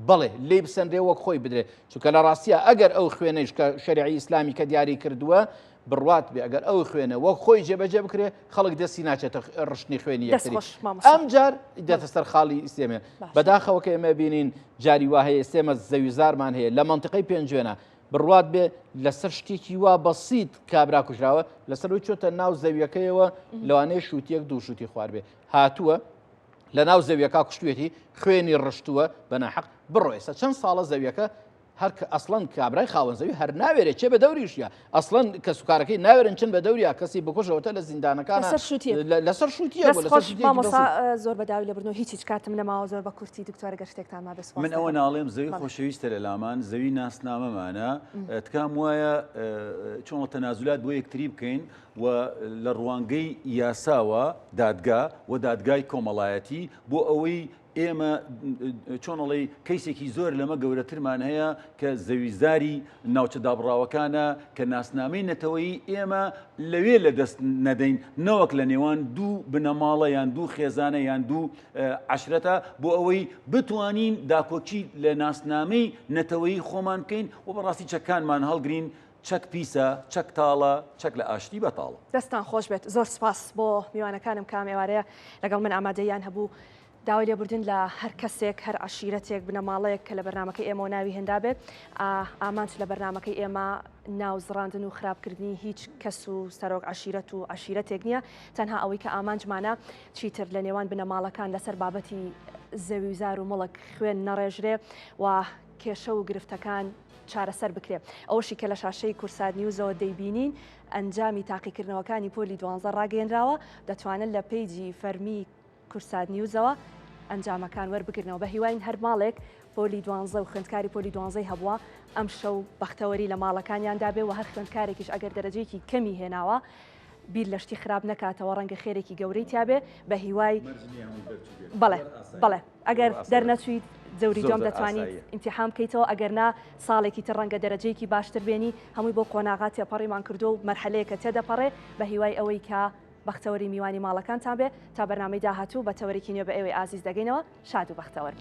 بڵێ لێ بسەندرێ وەک خۆی بدرێت چونکە لە ڕاستیە ئەگەر ئەو خوێنەش کە شەریعەی ئیسلامی کە دیاری کردووە بڕوات بێ ئەگەر ئەو خوێنە وەک خۆی جێبەجێ بکرێ خەڵک دەستی ناچێتە ڕشتنی خوێنی یەکتری ئەم جار دێتە سەر خاڵی ئیسلامێ بەداخەوە کە ئێمە بینین جاری وا هەیە ئێمە زەویزارمان هەیە لە مەنتیقەی پێنجوێنە بڕوات بێ لەسەر شتێکی وا بەسیت کابرا کوژراوە لەسەر چۆتە ناو زەویەکەیەوە لەوانەیە شووتێک دوو شووتی خوار بێ هاتووە لە ناو زەویەکە کوشتوێتی خوێنی ڕشتووە بە ناحەق بڕۆ ئێستا چەند ساڵە زەویەکە هەر ئەسڵەن کابرای خاوەنزەوی هەر ناوێرێت چێ بە دەوریشە ئەسڵەن کە سوکارەکەی ناوێرن چند بە دەوریا کەسی بکوژەوەتە لە زیندانەکانە لەسەر شووتیە زۆر بەداوی لە بردنەوە هیچ کاتم نەماوە زۆر بە کورتی دکتۆرە گەشتێکتان ما بەسپاس. من ئەوە ناڵێم زەوی خۆشەویستە لە لامان زەوی ناسنامەمانە تکام وایە چۆن تەنازولات بۆ یەکتری بکەین و لە ڕوانگەی یاساوە دادگا و دادگای کۆمەڵایەتی بۆ ئەوەی ئێمە چۆنەڵی کەیسێکی زۆر لەمە گەورەترمان هەیە کە زەویزاری ناوچە دابڕاوەکانە کە ناسنامەی نەتەوەیی ئێمە لەوێ لە دەست نەدەین نەوەک لە نێوان دوو بنەماڵە یان دوو خێزانە یان دوو عەشرەتە بۆ ئەوەی بتوانین داکۆچی لە ناسنامەی نەتەوەیی خۆمان بکەین و بەڕاستی چەکانمان هەڵگرین. چەک پیسە چەک تاڵە چەک لە ئاشتی بەتاڵە. دەستان خۆش بێت زۆر سپاس بۆ میوانەکانم کام ئێوارەیە لەگەڵ من ئامادەیان هەبوو داوای لێبوردن لە هەر کەسێک هەر عشیرەتێک بنەماڵەیەک کە لە بەرنامەکەی ئێمە ناوی هێندا بێت ئامانج لە بەرنامەکەی ئێمە ناوزڕاندن و خراپکردنی هیچ کەس و سەرۆک عشیرەت و عشیرەتێک نییە تەنها ئەوەی کە ئامانجمانە چیتر لە نێوان بنەماڵەکان لەسەر بابەتی زەویزار و مڵک خوێن نەڕێژرێ و کێشە و گرفتەکان چارەسەر بکرێ ئەوەشی کە لە شاشەی کورسات نیوزەوە دەیبینین ئەنجامی تاقیکردنەوەکانی پۆلی 12 ڕاگەیەنراوە دەتوانن لە پیجی فەرمی کورسات نیوزەوە ئەنجامەکان وەربگرنەوە بە هیواین هەر ماڵێک پۆلی 12 و خوێندکاری پۆلی 12 هەبووە ئەم شەو بەختەوەری لە ماڵەکانیاندا بێ و هەر خوێندکارێکیش ئەگەر دەرەجەیەکی کەمی هێناوە بیر لەشتی خراپ نەکاتەوە ڕەنگە خێرێکی گەورەی تیابێ بە هیوای بەڵێ ئەگەر دەرنەچویت جەوری جۆم دەتوانیت ئیمتیحان بکەیتەوە ئەگەر نا ساڵێکی تر ڕەنگە دەرەجەیەکی باشتر بێنی هەمووی بۆ قۆناغات تێپەڕیمان کردو و مەرحەلەیەکە تێدەپەڕێ بە هیوای ئەوەی کە بەختەوەری میوانی ماڵەکانتان بێ تا بەرنامەی داهاتوو بە تەوەرێکی نوێ بە ئێوەی ئازیز دەگەینەوە شاد و بەختەوەر.